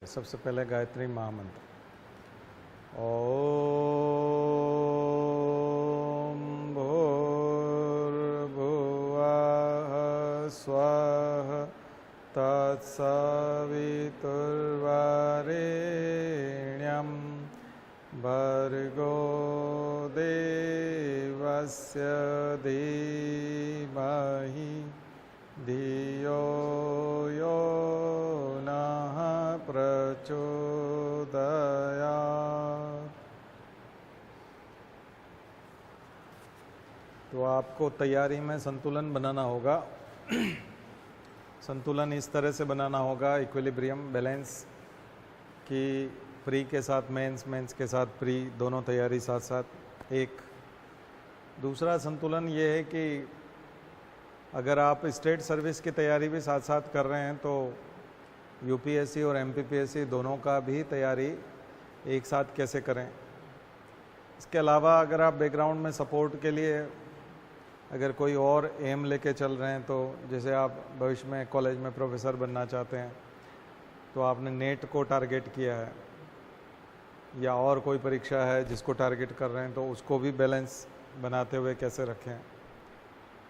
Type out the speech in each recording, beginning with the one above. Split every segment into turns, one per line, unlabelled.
सबसे पहले गायत्री महामंत्र। ओम भूर्भुवः स्वः तत्सवितुर्वरेण्यं भर्गो देवस्य धीमहि धियो यो नः प्रचोदयात्। तो आपको तैयारी में संतुलन बनाना होगा। संतुलन इस तरह से बनाना होगा, इक्विलिब्रियम, बैलेंस, कि प्री के साथ मेंस, मेंस के साथ प्री, दोनों तैयारी साथ साथ। एक दूसरा संतुलन ये है कि अगर आप स्टेट सर्विस की तैयारी भी साथ साथ कर रहे हैं तो यूपीएससी और एमपीपीएससी दोनों का भी तैयारी एक साथ कैसे करें। इसके अलावा अगर आप बैकग्राउंड में सपोर्ट के लिए अगर कोई और एम लेके चल रहे हैं, तो जैसे आप भविष्य में कॉलेज में प्रोफेसर बनना चाहते हैं तो आपने नेट को टारगेट किया है, या और कोई परीक्षा है जिसको टारगेट कर रहे हैं, तो उसको भी बैलेंस बनाते हुए कैसे रखें,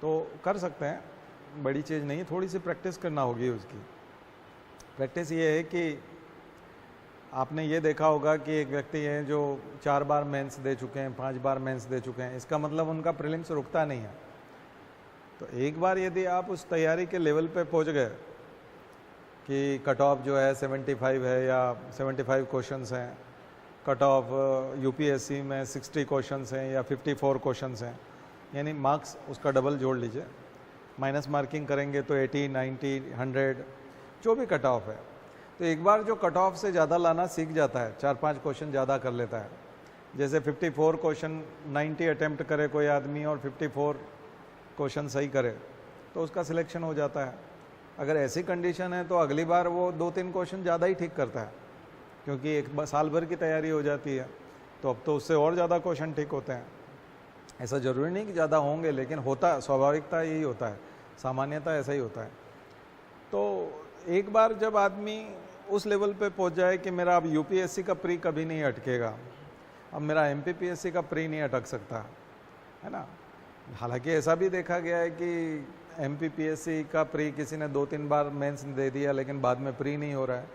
तो कर सकते हैं। बड़ी चीज़ नहीं, थोड़ी सी प्रैक्टिस करना होगी उसकी। प्रैक्टिस ये है कि आपने ये देखा होगा कि एक व्यक्ति है जो 4 बार मेंस दे चुके हैं, 5 बार मेंस दे चुके हैं, इसका मतलब उनका प्रीलिम्स रुकता नहीं है। तो एक बार यदि आप उस तैयारी के लेवल पे पहुंच गए कि कट ऑफ जो है 75 है या 75 क्वेश्चंस हैं, कट ऑफ यूपीएससी में 60 क्वेश्चंस हैं या 54 क्वेश्चंस हैं, यानी मार्क्स उसका डबल जोड़ लीजिए, माइनस मार्किंग करेंगे तो 80, 90, 100 जो भी कट ऑफ है। तो एक बार जो कट ऑफ से ज़्यादा लाना सीख जाता है, 4-5 क्वेश्चन ज़्यादा कर लेता है, जैसे 54 क्वेश्चन 90 अटेम्प्ट करे कोई आदमी और 54 क्वेश्चन सही करे तो उसका सिलेक्शन हो जाता है। अगर ऐसी कंडीशन है तो अगली बार वो 2-3 क्वेश्चन ज़्यादा ही ठीक करता है, क्योंकि एक साल भर की तैयारी हो जाती है, तो अब तो उससे और ज़्यादा क्वेश्चन ठीक होते हैं। ऐसा ज़रूरी नहीं कि ज़्यादा होंगे, लेकिन होता, स्वाभाविकता यही होता है, सामान्यता ऐसा ही होता है। तो एक बार जब आदमी उस लेवल पे पहुंच जाए कि मेरा अब यूपीएससी का प्री कभी नहीं अटकेगा, अब मेरा एमपीपीएससी का प्री नहीं अटक सकता, है ना। हालांकि ऐसा भी देखा गया है कि एमपीपीएससी का प्री किसी ने 2-3 बार मेंस दे दिया लेकिन बाद में प्री नहीं हो रहा है,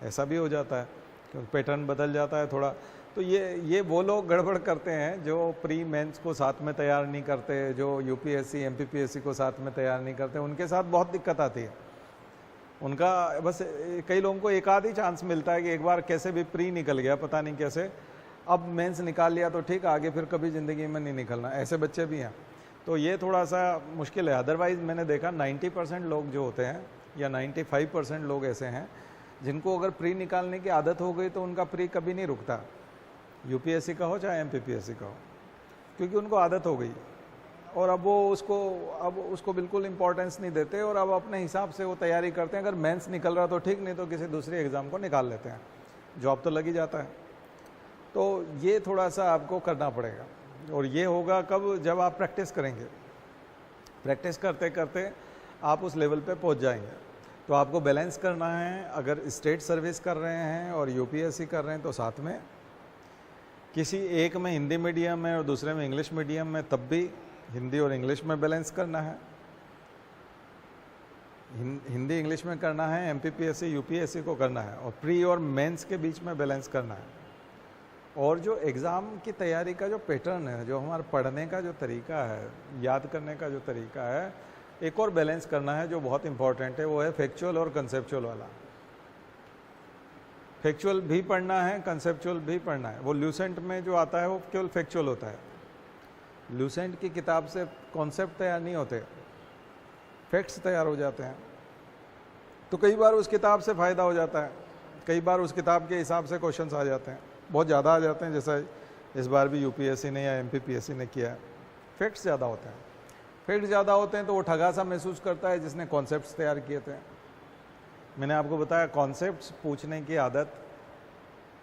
ऐसा भी हो जाता है, क्योंकि पैटर्न बदल जाता है थोड़ा। तो ये वो लोग गड़बड़ करते हैं जो प्री मेंस को साथ में तैयार नहीं करते, जो यूपीएससी एमपीपीएससी को साथ में तैयार नहीं करते, उनके साथ बहुत दिक्कत आती है। उनका बस कई लोगों को एक आध ही चांस मिलता है कि एक बार कैसे भी प्री निकल गया, पता नहीं कैसे, अब मेंस निकाल लिया तो ठीक, आगे फिर कभी ज़िंदगी में नहीं निकलना, ऐसे बच्चे भी हैं। तो ये थोड़ा सा मुश्किल है। अदरवाइज़ मैंने देखा 90% लोग जो होते हैं या 95% लोग ऐसे हैं जिनको अगर प्री निकालने की आदत हो गई तो उनका प्री कभी नहीं रुकता, यूपीएससी का हो चाहे एमपीपीएससी का हो, क्योंकि उनको आदत हो गई और अब वो उसको बिल्कुल इम्पोर्टेंस नहीं देते और अब अपने हिसाब से वो तैयारी करते हैं। अगर मेंस निकल रहा तो ठीक, नहीं तो किसी दूसरे एग्ज़ाम को निकाल लेते हैं, जॉब तो लग ही जाता है। तो ये थोड़ा सा आपको करना पड़ेगा, और ये होगा कब, जब आप प्रैक्टिस करेंगे। प्रैक्टिस करते करते आप उस लेवल पे पहुंच जाएंगे। तो आपको बैलेंस करना है, अगर स्टेट सर्विस कर रहे हैं और यूपीएससी कर रहे हैं तो साथ में, किसी एक में हिंदी मीडियम है और दूसरे में इंग्लिश मीडियम में, तब भी हिंदी और इंग्लिश में बैलेंस करना है, हिंदी इंग्लिश में करना है, एमपीपीएससी यूपीएससी को करना है, और प्री और मेंस के बीच में बैलेंस करना है। और जो एग्ज़ाम की तैयारी का जो पैटर्न है, जो हमारा पढ़ने का जो तरीका है, याद करने का जो तरीका है, एक और बैलेंस करना है जो बहुत इंपॉर्टेंट है, वो है फैक्चुअल और कंसेप्चुअल वाला। फैक्चुअल भी पढ़ना है, कंसेप्चुअल भी पढ़ना है। वो ल्यूसेंट में जो आता है वो केवल फैक्चुअल होता है। ल्यूसेंट की किताब से कॉन्सेप्ट तैयार नहीं होते, फैक्ट्स तैयार हो जाते हैं। तो कई बार उस किताब से फ़ायदा हो जाता है, कई बार उस किताब के हिसाब से क्वेश्चंस आ जाते हैं, बहुत ज़्यादा आ जाते हैं, जैसा इस बार भी यूपीएससी ने या एमपीपीएससी ने किया है। फैक्ट्स ज़्यादा होते हैं, फैक्ट्स ज़्यादा होते हैं तो वो ठगा सा महसूस करता है जिसने कॉन्सेप्ट्स तैयार किए थे। मैंने आपको बताया कॉन्सेप्ट्स पूछने की आदत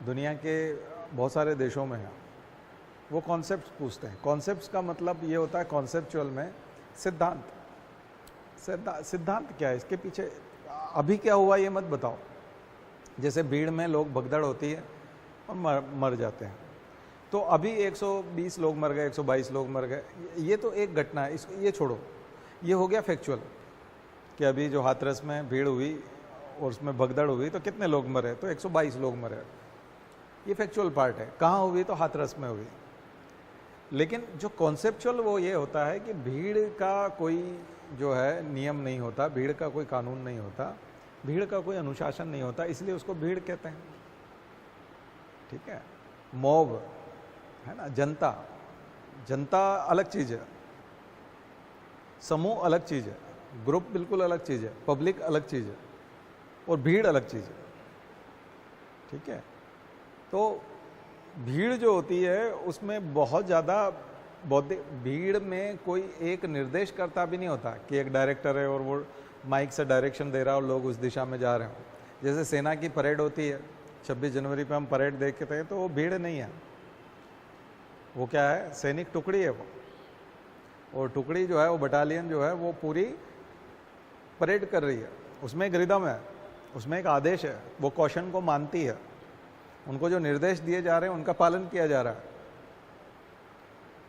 दुनिया के बहुत सारे देशों में है, वो कॉन्सेप्ट्स पूछते हैं। कॉन्सेप्ट्स का मतलब ये होता है कॉन्सेप्चुअल में सिद्धांत। सिद्धांत क्या है, इसके पीछे अभी क्या हुआ ये मत बताओ, जैसे भीड़ में लोग भगदड़ होती है और मर जाते हैं। तो अभी 120 लोग मर गए, 122 लोग मर गए, ये तो एक घटना है, इसको ये छोड़ो, ये हो गया फैक्चुअल कि अभी जो हाथरस में भीड़ हुई और उसमें भगदड़ हुई तो कितने लोग मरे, तो 122 लोग मरे, ये फैक्चुअल पार्ट है। कहाँ हुई, तो हाथरस में हुई। लेकिन जो कॉन्सेप्चुअल वो ये होता है कि भीड़ का कोई जो है नियम नहीं होता, भीड़ का कोई कानून नहीं होता, भीड़ का कोई अनुशासन नहीं होता, इसलिए उसको भीड़ कहते हैं। ठीक है, मॉब है ना, जनता, जनता अलग चीज है, समूह अलग चीज है, ग्रुप बिल्कुल अलग चीज है, पब्लिक अलग चीज है और भीड़ अलग चीज है। ठीक है, तो भीड़ जो होती है उसमें बहुत ज़्यादा बौद्धिक, भीड़ में कोई एक निर्देश करता भी नहीं होता कि एक डायरेक्टर है और वो माइक से डायरेक्शन दे रहा है और लोग उस दिशा में जा रहे हो। जैसे सेना की परेड होती है, 26 जनवरी पे हम परेड देखते हैं, तो वो भीड़ नहीं है, वो क्या है, सैनिक टुकड़ी है वो, और टुकड़ी जो है वो बटालियन जो है वो पूरी परेड कर रही है, उसमें एक रिदम है, उसमें एक आदेश है, वो कौशन को मानती है, उनको जो निर्देश दिए जा रहे हैं उनका पालन किया जा रहा है।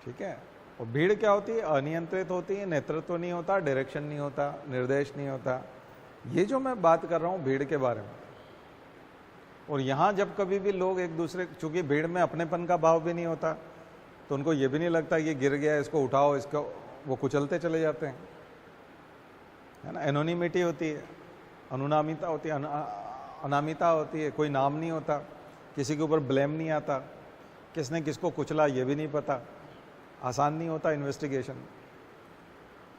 ठीक है, और भीड़ क्या होती है, अनियंत्रित होती है, नेतृत्व नहीं होता, डायरेक्शन नहीं होता, निर्देश नहीं होता। ये जो मैं बात कर रहा हूँ भीड़ के बारे में। और यहाँ जब कभी भी लोग एक दूसरे, चूंकि भीड़ में अपनेपन का भाव भी नहीं होता, तो उनको ये भी नहीं लगता ये गिर गया इसको उठाओ, इसको, वो कुचलते चले जाते हैं, है ना। एनोनिमिटी होती है, अनुनामिता होती है, अनामिता होती है, कोई नाम नहीं होता, किसी के ऊपर ब्लेम नहीं आता, किसने किसको कुचला ये भी नहीं पता, आसान नहीं होता इन्वेस्टिगेशन,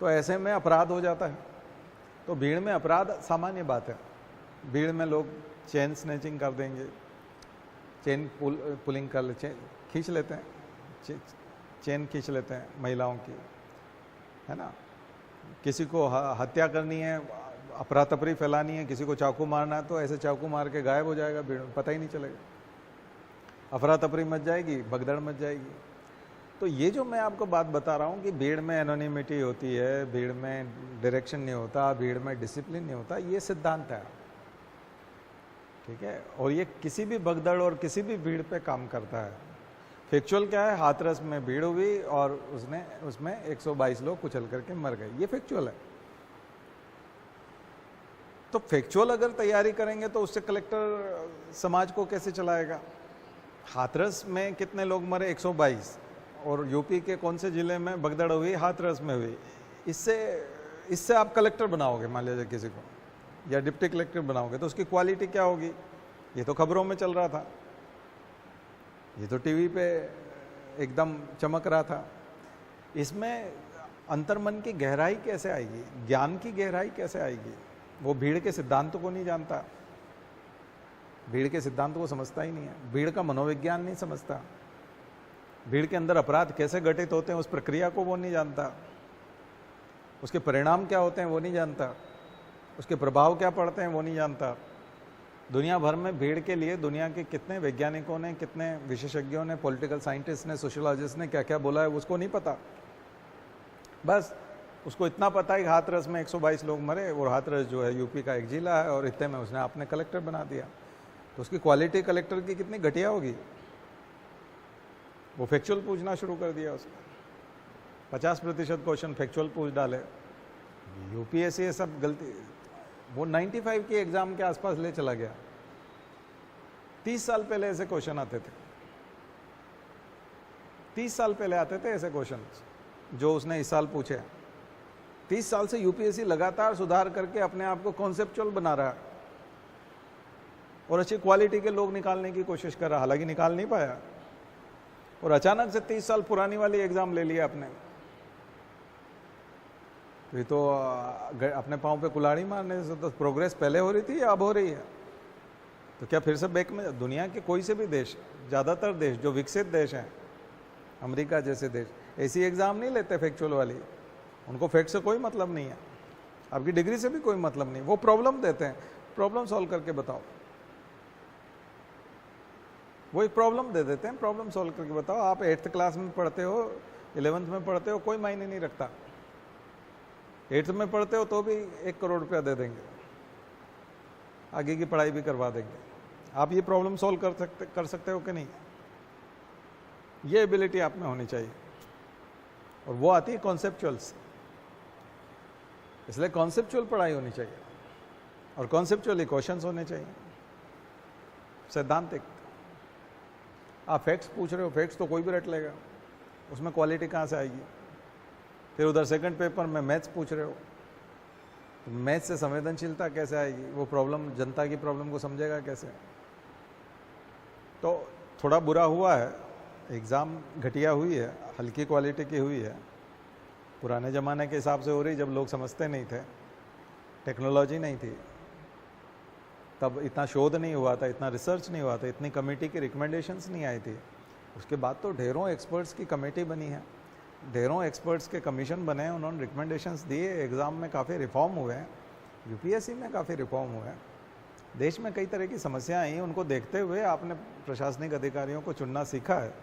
तो ऐसे में अपराध हो जाता है। तो भीड़ में अपराध सामान्य बात है। भीड़ में लोग चेन स्नैचिंग कर देंगे, चेन पुलिंग कर ले, खींच लेते हैं, चेन खींच लेते हैं महिलाओं की, है ना। किसी को हत्या करनी है, अफरा तफरी फैलानी है, किसी को चाकू मारना है, तो ऐसे चाकू मार के गायब हो जाएगा भीड़ में, पता ही नहीं चलेगा, अफरा तफरी मच जाएगी, भगदड़ मच जाएगी। तो ये जो मैं आपको बात बता रहा हूँ कि भीड़ में एनोनिमिटी होती है, भीड़ में डायरेक्शन नहीं होता, भीड़ में डिसिप्लिन नहीं होता, ये सिद्धांत है। ठीक है, और ये किसी भी भगदड़ और किसी भी भीड़ पे काम करता है। फैक्चुअल क्या है, हाथरस में भीड़ हुई और उसमें 122 लोग कुचल करके मर गए, ये फैक्चुअल है। तो फैक्चुअल अगर तैयारी करेंगे तो उससे कलेक्टर समाज को कैसे चलाएगा। हाथरस में कितने लोग मरे, 122, और यूपी के कौन से जिले में भगदड़ हुई, हाथरस में हुई। इससे आप कलेक्टर बनाओगे, मान लीजिए किसी को, या डिप्टी कलेक्टर बनाओगे, तो उसकी क्वालिटी क्या होगी। ये तो खबरों में चल रहा था, ये तो टीवी पे एकदम चमक रहा था। इसमें अंतर्मन की गहराई कैसे आएगी, ज्ञान की गहराई कैसे आएगी। वो भीड़ के सिद्धांत को नहीं जानता, भीड़ के सिद्धांत को समझता ही नहीं है, भीड़ का मनोविज्ञान नहीं समझता, भीड़ के अंदर अपराध कैसे घटित होते हैं उस प्रक्रिया को वो नहीं जानता, उसके परिणाम क्या होते हैं वो नहीं जानता, उसके प्रभाव क्या पड़ते हैं वो नहीं जानता। दुनिया भर में भीड़ के लिए दुनिया के कितने वैज्ञानिकों ने, कितने विशेषज्ञों ने, पॉलिटिकल साइंटिस्ट ने, सोशोलॉजिस्ट ने क्या क्या बोला है उसको नहीं पता। बस उसको इतना पता है कि हाथरस में 122 लोग मरे, और हाथरस जो है यूपी का एक जिला है, और इतने में उसने अपने कलेक्टर बना दिया। तो उसकी क्वालिटी कलेक्टर की कितनी घटिया होगी। वो फैक्चुअल पूछना शुरू कर दिया उसने, 50% क्वेश्चन फैक्चुअल पूछ डाले। यूपीएससी ये सब गलती, वो 95 की एग्जाम के आसपास ले चला गया। 30 साल पहले ऐसे क्वेश्चन आते थे, 30 साल पहले आते थे ऐसे क्वेश्चन जो उसने इस साल पूछे। 30 साल से यूपीएससी लगातार सुधार करके अपने आप को कॉन्सेप्चुअल बना रहा है और अच्छी क्वालिटी के लोग निकालने की कोशिश कर रहा, हालांकि निकाल नहीं पाया। और अचानक से 30 साल पुरानी वाली एग्जाम ले लिया आपने, तो ये तो अपने पाँव पे कुल्हाड़ी मारने से। तो प्रोग्रेस पहले हो रही थी या अब हो रही है। तो क्या फिर से बैक में। दुनिया के कोई से भी देश, ज़्यादातर देश जो विकसित देश हैं, अमेरिका जैसे देश, ऐसी एग्जाम नहीं लेते फैक्चुअल वाली। उनको फैक्ट से कोई मतलब नहीं है, आपकी डिग्री से भी कोई मतलब नहीं। वो प्रॉब्लम देते हैं, प्रॉब्लम सॉल्व करके बताओ। वो एक प्रॉब्लम दे देते हैं, प्रॉब्लम सॉल्व करके बताओ। आप 8th क्लास में पढ़ते हो, 11th में पढ़ते हो, कोई मायने नहीं रखता। 8th में पढ़ते हो तो भी 1 करोड़ रुपया दे देंगे, आगे की पढ़ाई भी करवा देंगे। आप ये प्रॉब्लम सॉल्व कर सकते हो कि नहीं, ये एबिलिटी आप में होनी चाहिए, और वो आती है कॉन्सेप्चुअल से। इसलिए कॉन्सेप्चुअल पढ़ाई होनी चाहिए और कॉन्सेप्चुअल क्वेश्चंस होने चाहिए। सैद्धांतिक, आप फैक्ट्स पूछ रहे हो, फैक्ट्स तो कोई भी रट लेगा, उसमें क्वालिटी कहाँ से आएगी। फिर उधर सेकंड पेपर में मैथ्स पूछ रहे हो, तो मैथ्स से संवेदनशीलता कैसे आएगी, वो प्रॉब्लम, जनता की प्रॉब्लम को समझेगा कैसे। तो थोड़ा बुरा हुआ है, एग्ज़ाम घटिया हुई है, हल्की क्वालिटी की हुई है, पुराने ज़माने के हिसाब से हो रही, जब लोग समझते नहीं थे, टेक्नोलॉजी नहीं थी, तब इतना शोध नहीं हुआ था, इतना रिसर्च नहीं हुआ था, इतनी कमेटी की रिकमेंडेशंस नहीं आई थी। उसके बाद तो ढेरों एक्सपर्ट्स की कमेटी बनी है, ढेरों एक्सपर्ट्स के कमीशन बने हैं, उन्होंने रिकमेंडेशंस दिए, एग्ज़ाम में काफ़ी रिफॉर्म हुए हैं, यूपीएससी में काफ़ी रिफॉर्म हुए हैं। देश में कई तरह की समस्याएं आई, उनको देखते हुए आपने प्रशासनिक अधिकारियों को चुनना सीखा है।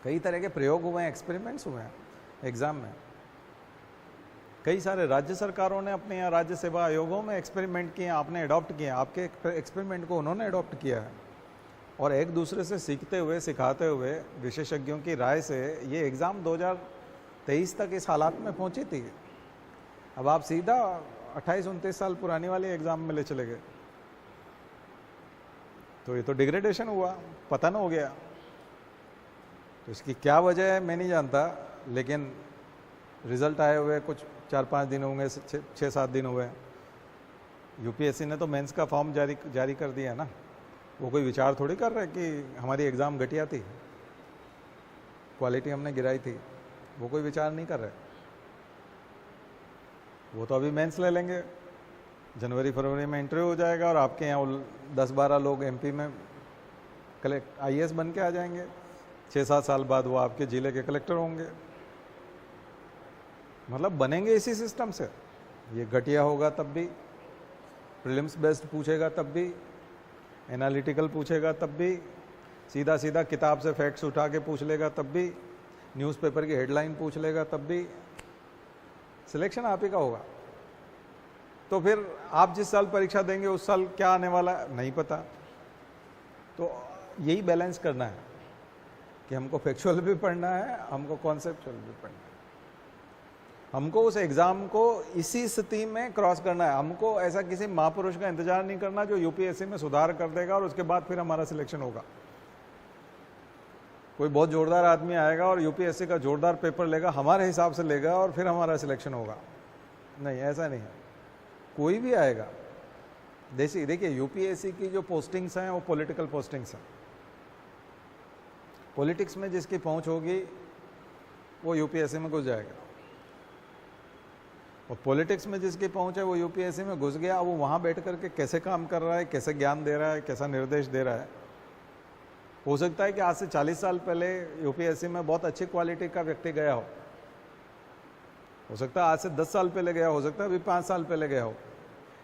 कई तरह के प्रयोग हुए हैं, एक्सपेरिमेंट्स हुए हैं एग्ज़ाम में। कई सारे राज्य सरकारों ने अपने यहाँ राज्य सेवा आयोगों में एक्सपेरिमेंट किए, आपने अडॉप्ट किए, आपके एक्सपेरिमेंट को उन्होंने अडॉप्ट किया है, और एक दूसरे से सीखते हुए, सिखाते हुए, विशेषज्ञों की राय से ये एग्ज़ाम 2023 तक इस हालात में पहुंची थी। अब आप सीधा 28-29 साल पुरानी वाली एग्ज़ाम में ले चले गए, तो ये तो डिग्रेडेशन हुआ, पतन हो गया। तो इसकी क्या वजह है मैं नहीं जानता, लेकिन रिजल्ट आए हुए कुछ 4-5 दिन होंगे, 6-7 दिन हुए। यूपीएससी ने तो मेंस का फॉर्म जारी कर दिया है ना, वो कोई विचार थोड़ी कर रहे कि हमारी एग्ज़ाम घटिया थी, क्वालिटी हमने गिराई थी, वो कोई विचार नहीं कर रहे। वो तो अभी मेंस ले लेंगे, जनवरी-फरवरी में इंटरव्यू हो जाएगा, और आपके यहाँ 10-12 लोग एमपी में आईएएस बन के आ जाएंगे। 6-7 साल बाद वो आपके जिले के कलेक्टर होंगे। मतलब बनेंगे इसी सिस्टम से। ये घटिया होगा तब भी, प्रीलिम्स बेस्ड पूछेगा तब भी, एनालिटिकल पूछेगा तब भी, सीधा सीधा किताब से फैक्ट्स उठा के पूछ लेगा तब भी, न्यूज़पेपर की हेडलाइन पूछ लेगा तब भी, सिलेक्शन आप ही का होगा। तो फिर आप जिस साल परीक्षा देंगे उस साल क्या आने वाला नहीं पता। तो यही बैलेंस करना है कि हमको फैक्चुअल भी पढ़ना है, हमको कॉन्सेप्चुअल भी पढ़ना है, हमको उस एग्ज़ाम को इसी स्थिति में क्रॉस करना है। हमको ऐसा किसी महापुरुष का इंतजार नहीं करना जो यूपीएससी में सुधार कर देगा और उसके बाद फिर हमारा सिलेक्शन होगा। कोई बहुत जोरदार आदमी आएगा और यूपीएससी का जोरदार पेपर लेगा, हमारे हिसाब से लेगा और फिर हमारा सिलेक्शन होगा। नहीं, ऐसा नहीं है। कोई भी आएगा, देखिए यूपीएससी की जो पोस्टिंग्स हैं वो पॉलिटिकल पोस्टिंग्स हैं। पॉलिटिक्स में जिसकी पहुंच होगी वो यूपीएससी में घुस जाएगा, और पॉलिटिक्स में जिसकी पहुंच है वो यूपीएससी में घुस गया। वो वहाँ बैठ करके कैसे काम कर रहा है, कैसे ज्ञान दे रहा है, कैसा निर्देश दे रहा है। हो सकता है कि आज से 40 साल पहले यूपीएससी में बहुत अच्छी क्वालिटी का व्यक्ति गया हो सकता है आज से 10 साल पहले गया, हो सकता है अभी 5 साल पहले गया हो,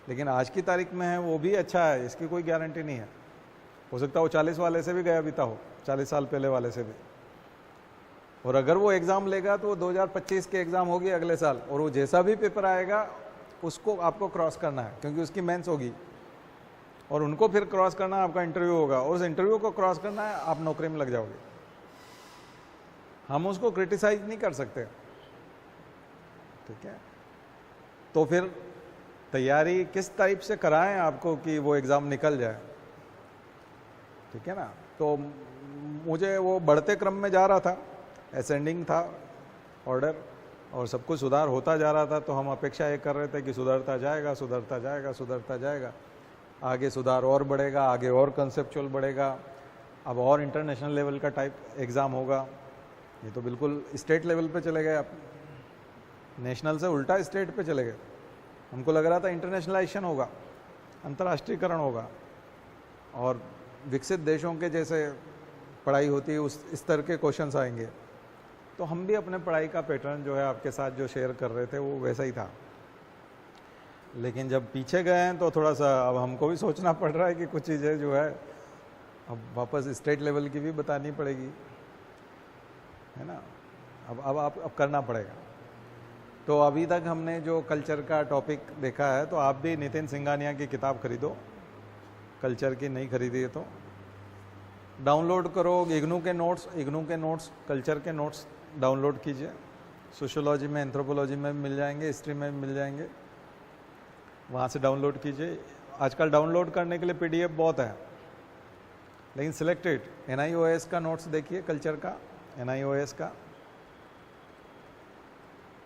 लेकिन आज की तारीख में है वो भी अच्छा है, इसकी कोई गारंटी नहीं है। हो सकता है वो 40 वाले से भी गया बीता हो, 40 साल पहले वाले से भी। और अगर वो एग्ज़ाम लेगा तो वो 2025 के एग्ज़ाम होगी अगले साल, और वो जैसा भी पेपर आएगा उसको आपको क्रॉस करना है, क्योंकि उसकी मेंस होगी, और उनको फिर क्रॉस करना आपका इंटरव्यू होगा, और उस इंटरव्यू को क्रॉस करना है, आप नौकरी में लग जाओगे। हम उसको क्रिटिसाइज नहीं कर सकते, ठीक है। तो फिर तैयारी किस टाइप से कराएं आपको कि वो एग्ज़ाम निकल जाए, ठीक है ना। तो मुझे वो बढ़ते क्रम में जा रहा था, असेंडिंग था ऑर्डर, और सब कुछ सुधार होता जा रहा था। तो हम अपेक्षा ये कर रहे थे कि सुधरता जाएगा, सुधरता जाएगा, सुधरता जाएगा, आगे सुधार और बढ़ेगा, आगे और कंसेप्चुअल बढ़ेगा, अब और इंटरनेशनल लेवल का टाइप एग्ज़ाम होगा। ये तो बिल्कुल स्टेट लेवल पे चले गए, आप नेशनल से उल्टा स्टेट पे चले गए। हमको लग रहा था इंटरनेशनलाइजेशन होगा, अंतर्राष्ट्रीयकरण होगा, और विकसित देशों के जैसे पढ़ाई होती है उस स्तर के क्वेश्चंस आएंगे। तो हम भी अपने पढ़ाई का पैटर्न जो है आपके साथ जो शेयर कर रहे थे वो वैसा ही था। लेकिन जब पीछे गए हैं तो थोड़ा सा अब हमको भी सोचना पड़ रहा है कि कुछ चीज़ें जो है अब वापस स्टेट लेवल की भी बतानी पड़ेगी, है ना। अब करना पड़ेगा। तो अभी तक हमने जो कल्चर का टॉपिक देखा है, तो आप भी नितिन सिंघानिया की किताब खरीदो, कल्चर की नहीं खरीदी है तो डाउनलोड करो इग्नू के नोट्स कल्चर के नोट्स डाउनलोड कीजिए। सोशियोलॉजी में, एंथ्रोपोलॉजी में भी मिल जाएंगे, हिस्ट्री में भी मिल जाएंगे, वहाँ से डाउनलोड कीजिए। आजकल डाउनलोड करने के लिए पीडीएफ बहुत है, लेकिन सिलेक्टेड NIOS का नोट्स देखिए, कल्चर का NIOS का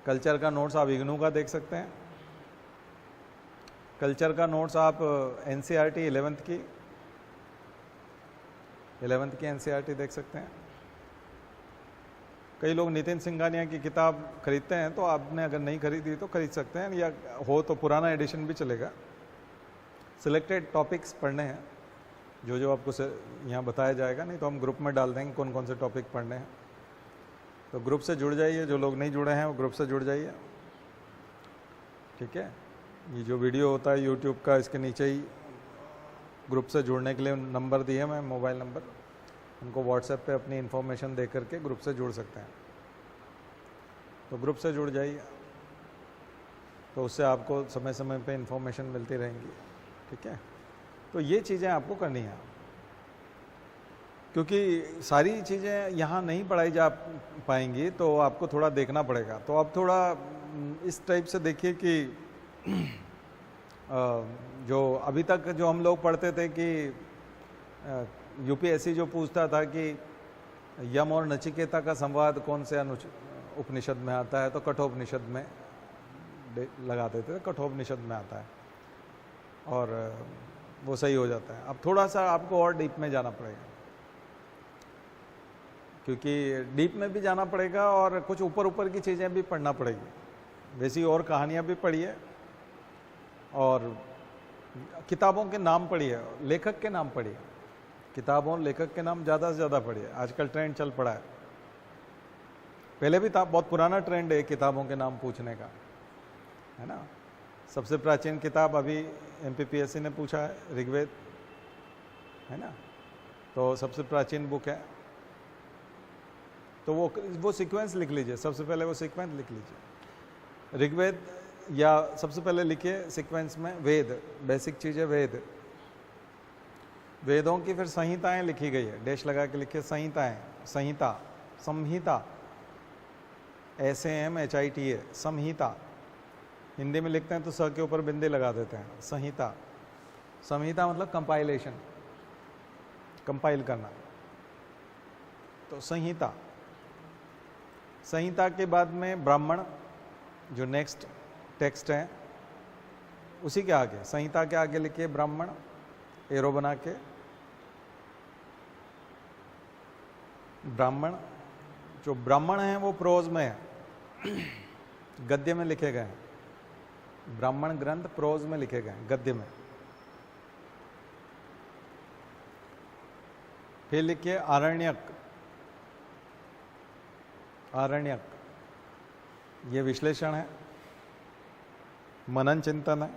कल्चर का नोट्स आप इग्नू का देख सकते हैं। कल्चर का नोट्स आप NCERT 11th की NCERT देख सकते हैं। कई लोग नितिन सिंघानिया की किताब खरीदते हैं, तो आपने अगर नहीं खरीदी तो खरीद सकते हैं, या हो तो पुराना एडिशन भी चलेगा। सिलेक्टेड टॉपिक्स पढ़ने हैं, जो आपको यहाँ बताया जाएगा, नहीं तो हम ग्रुप में डाल देंगे कौन कौन से टॉपिक पढ़ने हैं। तो ग्रुप से जुड़ जाइए, जो लोग नहीं जुड़े हैं वो ग्रुप से जुड़ जाइए, ठीक है। ये जो वीडियो होता है यूट्यूब का, इसके नीचे ही ग्रुप से जुड़ने के लिए नंबर दिए मैं, मोबाइल नंबर, उनको व्हाट्सएप पे अपनी इन्फॉर्मेशन दे करके ग्रुप से जुड़ सकते हैं। तो ग्रुप से जुड़ जाइए, तो उससे आपको समय समय पे इन्फॉर्मेशन मिलती रहेंगी, ठीक है। तो ये चीज़ें आपको करनी है, क्योंकि सारी चीज़ें यहाँ नहीं पढ़ाई जा पाएंगी, तो आपको थोड़ा देखना पड़ेगा। तो आप थोड़ा इस टाइप से देखिए कि जो अभी तक जो हम लोग पढ़ते थे कि UPSC जो पूछता था कि यम और नचिकेता का संवाद कौन से उपनिषद में आता है, तो कठोपनिषद में लगा देते थे, कठोपनिषद में आता है, और वो सही हो जाता है। अब थोड़ा सा आपको और डीप में जाना पड़ेगा, क्योंकि डीप में भी जाना पड़ेगा और कुछ ऊपर की चीज़ें भी पढ़ना पड़ेगी। वैसी और कहानियाँ भी पढ़िए, और किताबों के नाम पढ़िए, लेखक के नाम पढ़िए, किताबों लेखक के नाम ज़्यादा से ज़्यादा पढ़िए। आजकल ट्रेंड चल पड़ा है, पहले भी था, बहुत पुराना ट्रेंड है किताबों के नाम पूछने का, है ना। सबसे प्राचीन किताब अभी MPPSC ने पूछा है, ऋग्वेद, है ना, तो सबसे प्राचीन बुक है। तो वो सीक्वेंस लिख लीजिए, सबसे पहले वो सीक्वेंस लिख लीजिए, ऋग्वेद, या सबसे पहले लिखिए सीक्वेंस में वेद, बेसिक चीज़ है वेद। वेदों की फिर संहिताएं लिखी गई है, डैश लगा के लिखिए संहिताएं, संहिता, संहिता, SAMHITA, संहिता। हिंदी में लिखते हैं तो स के ऊपर बिंदी लगा देते हैं, संहिता। संहिता मतलब कंपाइलेशन, कंपाइल करना, तो संहिता। संहिता के बाद में ब्राह्मण, जो नेक्स्ट टेक्स्ट है, उसी के आगे, संहिता के आगे लिखिए ब्राह्मण, एरो बना के, ब्राह्मण। जो ब्राह्मण हैं वो प्रोज में है, गद्य में लिखे गए हैं, ब्राह्मण ग्रंथ प्रोज में लिखे गए हैं, गद्य में। फिर लिखिए आरण्यक, आरण्यक ये विश्लेषण है, मनन चिंतन है।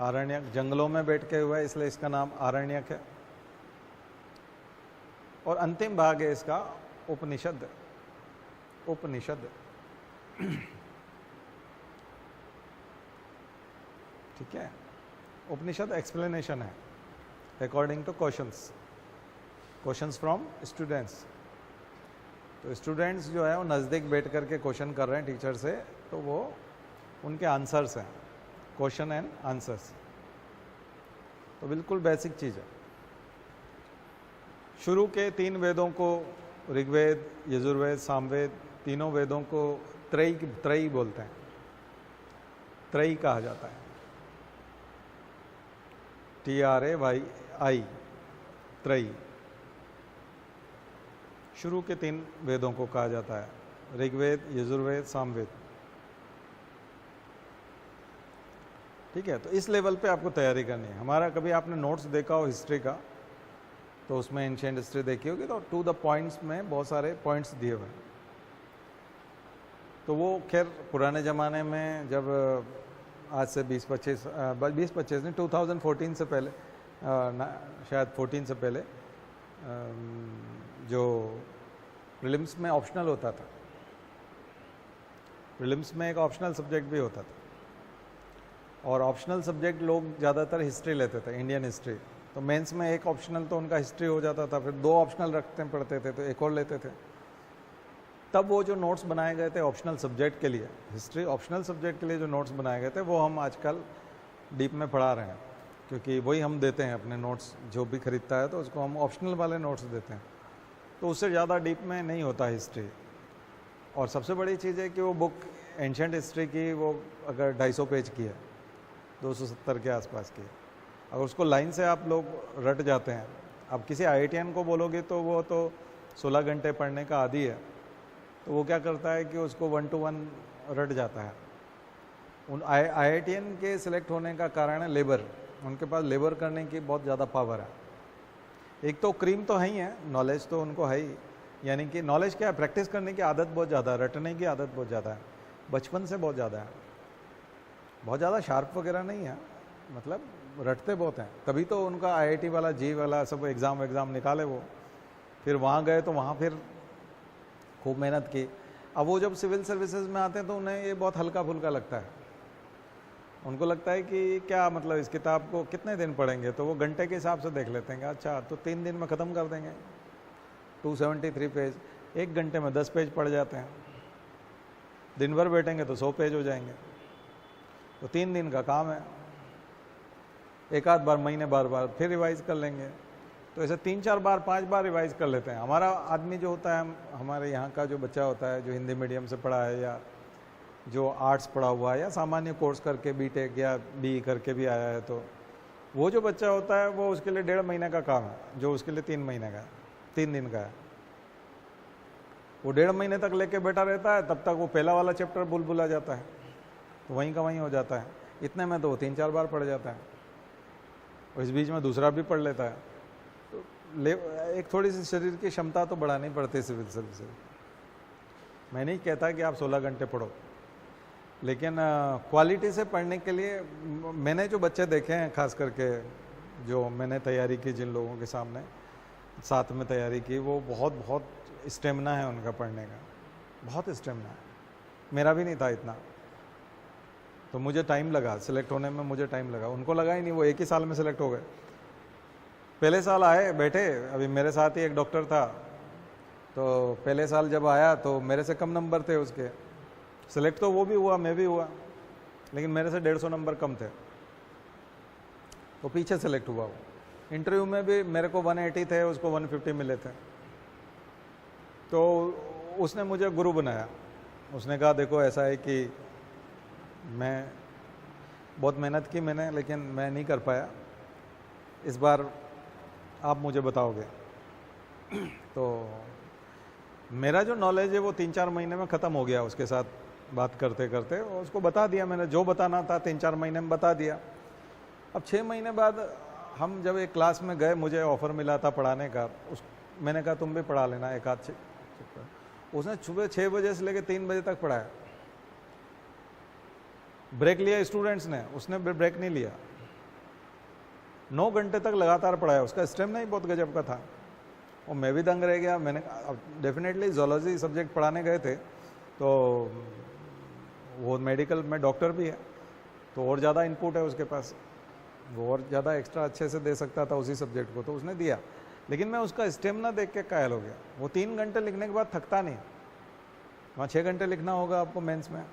आरण्यक जंगलों में बैठ के हुआ है, इसलिए इसका नाम आरण्यक है। और अंतिम भाग है इसका उपनिषद, उपनिषद, ठीक है। उपनिषद एक्सप्लेनेशन है according two questions, questions from students. तो स्टूडेंट्स जो है वो नज़दीक बैठ करके क्वेश्चन कर रहे हैं टीचर से, तो वो उनके आंसर्स हैं, क्वेश्चन एंड आंसर्स। तो बिल्कुल बेसिक चीज़ है। शुरू के 3 वेदों को, ऋग्वेद, यजुर्वेद, सामवेद, तीनों वेदों को त्रयी बोलते हैं, त्रयी कहा जाता है, TRAYI, त्रयी। शुरू के 3 वेदों को कहा जाता है, ऋग्वेद, यजुर्वेद, सामवेद, ठीक है। तो इस लेवल पे आपको तैयारी करनी है। हमारा कभी आपने नोट्स देखा हो हिस्ट्री का, तो उसमें एंशिएंट हिस्ट्री देखी होगी, तो टू द पॉइंट्स में बहुत सारे पॉइंट्स दिए हुए हैं। तो वो खैर पुराने ज़माने में, जब आज से 20-25 नहीं, 2014 से पहले, शायद 14 से पहले, जो प्रीलिम्स में ऑप्शनल होता था, प्रीलिम्स में एक ऑप्शनल सब्जेक्ट भी होता था, और ऑप्शनल सब्जेक्ट लोग ज़्यादातर हिस्ट्री लेते थे, इंडियन हिस्ट्री। तो मेंस में एक ऑप्शनल तो उनका हिस्ट्री हो जाता था, फिर 2 ऑप्शनल रखते पढ़ते थे तो एक और लेते थे। तब वो जो नोट्स बनाए गए थे ऑप्शनल सब्जेक्ट के लिए, हिस्ट्री ऑप्शनल सब्जेक्ट के लिए जो नोट्स बनाए गए थे वो हम आजकल डीप में पढ़ा रहे हैं, क्योंकि वही हम देते हैं अपने नोट्स। जो भी खरीदता है तो उसको हम ऑप्शनल वाले नोट्स देते हैं, तो उससे ज़्यादा डीप में नहीं होता हिस्ट्री। और सबसे बड़ी चीज़ है कि वो बुक एंशेंट हिस्ट्री की, वो अगर 250 पेज की है, 270 के आसपास की है, अगर उसको लाइन से आप लोग रट जाते हैं, अब किसी IITian को बोलोगे तो वो तो 16 घंटे पढ़ने का आदी है, तो वो क्या करता है कि उसको 1 to 1 रट जाता है। उन IITian के सिलेक्ट होने का कारण है लेबर, उनके पास लेबर करने की बहुत ज़्यादा पावर है। एक तो क्रीम तो है ही है, नॉलेज तो उनको है ही, यानी कि नॉलेज क्या है, प्रैक्टिस करने की आदत बहुत ज़्यादा है, रटने की आदत बहुत ज़्यादा है, बचपन से बहुत ज़्यादा है। बहुत ज़्यादा शार्प वगैरह नहीं है, मतलब रटते बहुत हैं, तभी तो उनका IIT वाला जी वाला सब एग्ज़ाम निकाले वो, फिर वहाँ गए तो वहाँ फिर खूब मेहनत की। अब वो जब सिविल सर्विसेज में आते हैं तो उन्हें ये बहुत हल्का फुल्का लगता है, उनको लगता है कि क्या मतलब इस किताब को कितने दिन पढ़ेंगे, तो वो घंटे के हिसाब से देख लेते हैं, अच्छा तो 3 दिन में ख़त्म कर देंगे, 273 पेज, 1 घंटे में 10 पेज पढ़ जाते हैं, दिन भर बैठेंगे तो 100 पेज हो जाएंगे, तो 3 दिन का काम है। एक आध बार महीने बार फिर रिवाइज कर लेंगे, तो ऐसे 3-4 बार 5 बार रिवाइज कर लेते हैं। हमारा आदमी जो होता है, हमारे यहाँ का जो बच्चा होता है जो हिंदी मीडियम से पढ़ा है या जो आर्ट्स पढ़ा हुआ है या सामान्य कोर्स करके BTech या BE करके भी आया है, तो वो जो बच्चा होता है वो उसके लिए 1.5 महीने का काम है, जो उसके लिए 3 महीने का है, 3 दिन का है। वो 1.5 महीने तक लेके बैठा रहता है, तब तक वो पहला वाला चैप्टर भूल जाता है, तो वहीं का वहीं हो जाता है। इतने में तो वो 3-4 बार पढ़ जाता है, और इस बीच में दूसरा भी पढ़ लेता है। तो एक थोड़ी सी शरीर की क्षमता तो बढ़ानी पड़ती है सिविल सर्विस। मैं नहीं कहता कि आप 16 घंटे पढ़ो, लेकिन क्वालिटी से पढ़ने के लिए मैंने जो बच्चे देखे हैं, खास करके जो मैंने तैयारी की, जिन लोगों के सामने साथ में तैयारी की, वो बहुत स्टेमिना है उनका पढ़ने का, बहुत स्टेमिना है। मेरा भी नहीं था इतना, तो मुझे टाइम लगा सिलेक्ट होने में, मुझे टाइम लगा, उनको लगा ही नहीं, वो 1 ही साल में सिलेक्ट हो गए। पहले साल आए बैठे, अभी मेरे साथ ही एक डॉक्टर था, तो पहले साल जब आया तो मेरे से कम नंबर थे उसके, सिलेक्ट तो वो भी हुआ, मैं भी हुआ, लेकिन मेरे से 150 नंबर कम थे, तो पीछे सेलेक्ट हुआ वो। इंटरव्यू में भी मेरे को 180 थे, उसको 150 मिले थे, तो उसने मुझे गुरु बनाया। उसने कहा देखो ऐसा है कि मैं बहुत मेहनत की मैंने, लेकिन मैं नहीं कर पाया, इस बार आप मुझे बताओगे। तो मेरा जो नॉलेज है वो 3-4 महीने में ख़त्म हो गया, उसके साथ बात करते करते उसको बता दिया मैंने, जो बताना था 3-4 महीने में बता दिया। अब 6 महीने बाद हम जब एक क्लास में गए, मुझे ऑफ़र मिला था पढ़ाने का, मैंने कहा तुम भी पढ़ा लेना एक आध। उसने सुबह 6 बजे से लेकर 3 बजे तक पढ़ाया। ब्रेक लिया स्टूडेंट्स ने, उसने ब्रेक नहीं लिया, 9 घंटे तक लगातार पढ़ाया। उसका स्टेमिना ही बहुत गजब का था, और मैं भी दंग रह गया। मैंने डेफिनेटली जोलॉजी सब्जेक्ट पढ़ाने गए थे, तो वो मेडिकल में डॉक्टर भी है, तो और ज़्यादा इनपुट है उसके पास, वो और ज़्यादा एक्स्ट्रा अच्छे से दे सकता था उसी सब्जेक्ट को, तो उसने दिया। लेकिन मैं उसका स्टेमिना देख के कायल हो गया। वो 3 घंटे लिखने के बाद थकता नहीं। वहाँ 6 घंटे लिखना होगा आपको मेंस में,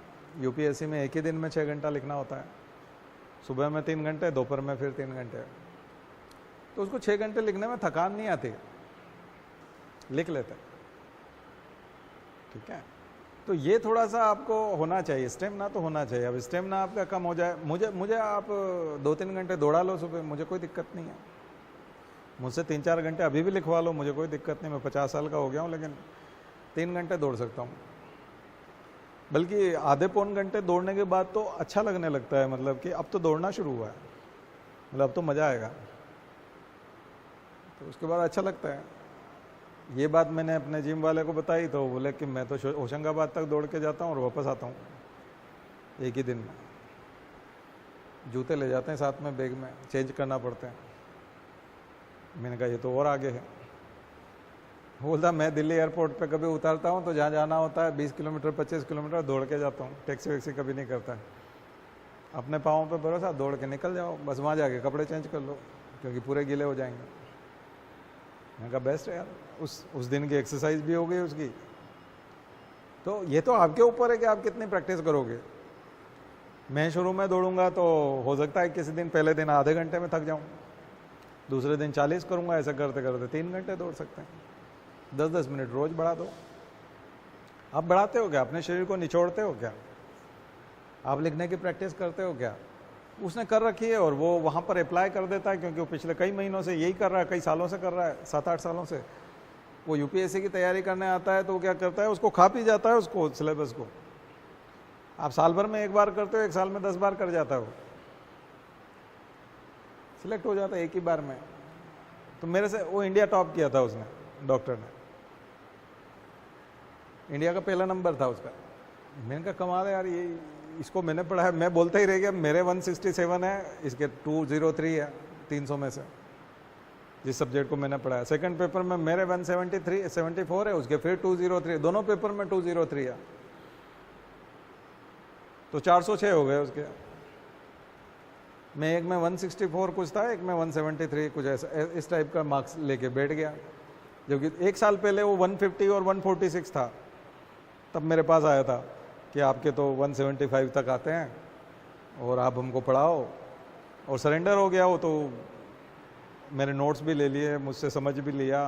UPSC में एक ही दिन में 6 घंटा लिखना होता है, सुबह में 3 घंटे, दोपहर में फिर 3 घंटे, तो उसको 6 घंटे लिखने में थकान नहीं आती, लिख लेते। ठीक है, तो ये थोड़ा सा आपको होना चाहिए, स्टेमिना तो होना चाहिए। अब स्टेमिना आपका कम हो जाए, मुझे आप 2-3 घंटे दौड़ा लो सुबह, मुझे कोई दिक्कत नहीं है। मुझसे 3-4 घंटे अभी भी लिखवा लो, मुझे कोई दिक्कत नहीं। मैं 50 साल का हो गया हूँ, लेकिन 3 घंटे दौड़ सकता हूँ। बल्कि आधे पौन घंटे दौड़ने के बाद तो अच्छा लगने लगता है, मतलब कि अब तो दौड़ना शुरू हुआ है, मतलब अब तो मज़ा आएगा, तो उसके बाद अच्छा लगता है। ये बात मैंने अपने जिम वाले को बताई, तो बोले कि मैं तो होशंगाबाद तक दौड़ के जाता हूँ और वापस आता हूँ एक ही दिन में। जूते ले जाते हैं साथ में, बैग में चेंज करना पड़ता है। मैंने कहा ये तो और आगे है। बोलता मैं दिल्ली एयरपोर्ट पे कभी उतरता हूँ तो जहाँ जाना होता है 20 किलोमीटर 25 किलोमीटर दौड़ के जाता हूँ, टैक्सी वैक्सी कभी नहीं करता है। अपने पाँव पे भरोसा, दौड़ के निकल जाओ, बस वहाँ जाके कपड़े चेंज कर लो क्योंकि पूरे गीले हो जाएंगे। मैंने कहा बेस्ट है यार, उस दिन की एक्सरसाइज भी हो गई उसकी। तो ये तो आपके ऊपर है कि आप कितनी प्रैक्टिस करोगे। मैं शुरू में दौड़ूंगा तो हो सकता है किसी दिन पहले दिन आधे घंटे में थक जाऊं, दूसरे दिन 40 करूंगा, ऐसा करते करते 3 घंटे दौड़ सकते हैं। 10-10 मिनट रोज बढ़ा दो। आप बढ़ाते हो क्या? अपने शरीर को निचोड़ते हो क्या? आप लिखने की प्रैक्टिस करते हो क्या? उसने कर रखी है और वो वहाँ पर अप्लाई कर देता है क्योंकि वो पिछले कई महीनों से यही कर रहा है, कई सालों से कर रहा है, 7-8 सालों से। वो यूपीएससी की तैयारी करने आता है तो वो क्या करता है, उसको खा पी जाता है उसको सिलेबस को। आप साल भर में 1 बार करते हो, 1 साल में 10 बार कर जाता हो, सिलेक्ट हो जाता है 1 ही बार में। तो मेरे से वो इंडिया टॉप किया था उसने, डॉक्टर ने, इंडिया का पहला नंबर था उसका। मैंने कहा कमाल है यार, ये इसको मैंने पढ़ा है। मैं बोलता ही रह गया, मेरे 167 है, इसके 203 है 300 में से, जिस सब्जेक्ट को मैंने पढ़ा है। सेकंड पेपर में मेरे 174 है, उसके फिर 203, दोनों पेपर में 203 है, तो 406 हो गए उसके। मैं एक में 164 कुछ था, एक में 173 कुछ, ऐसा इस टाइप का मार्क्स लेके बैठ गया। जबकि 1 साल पहले वो 150 और 146 था। तब मेरे पास आया था कि आपके तो 175 तक आते हैं और आप हमको पढ़ाओ, और सरेंडर हो गया वो। तो मेरे नोट्स भी ले लिए, मुझसे समझ भी लिया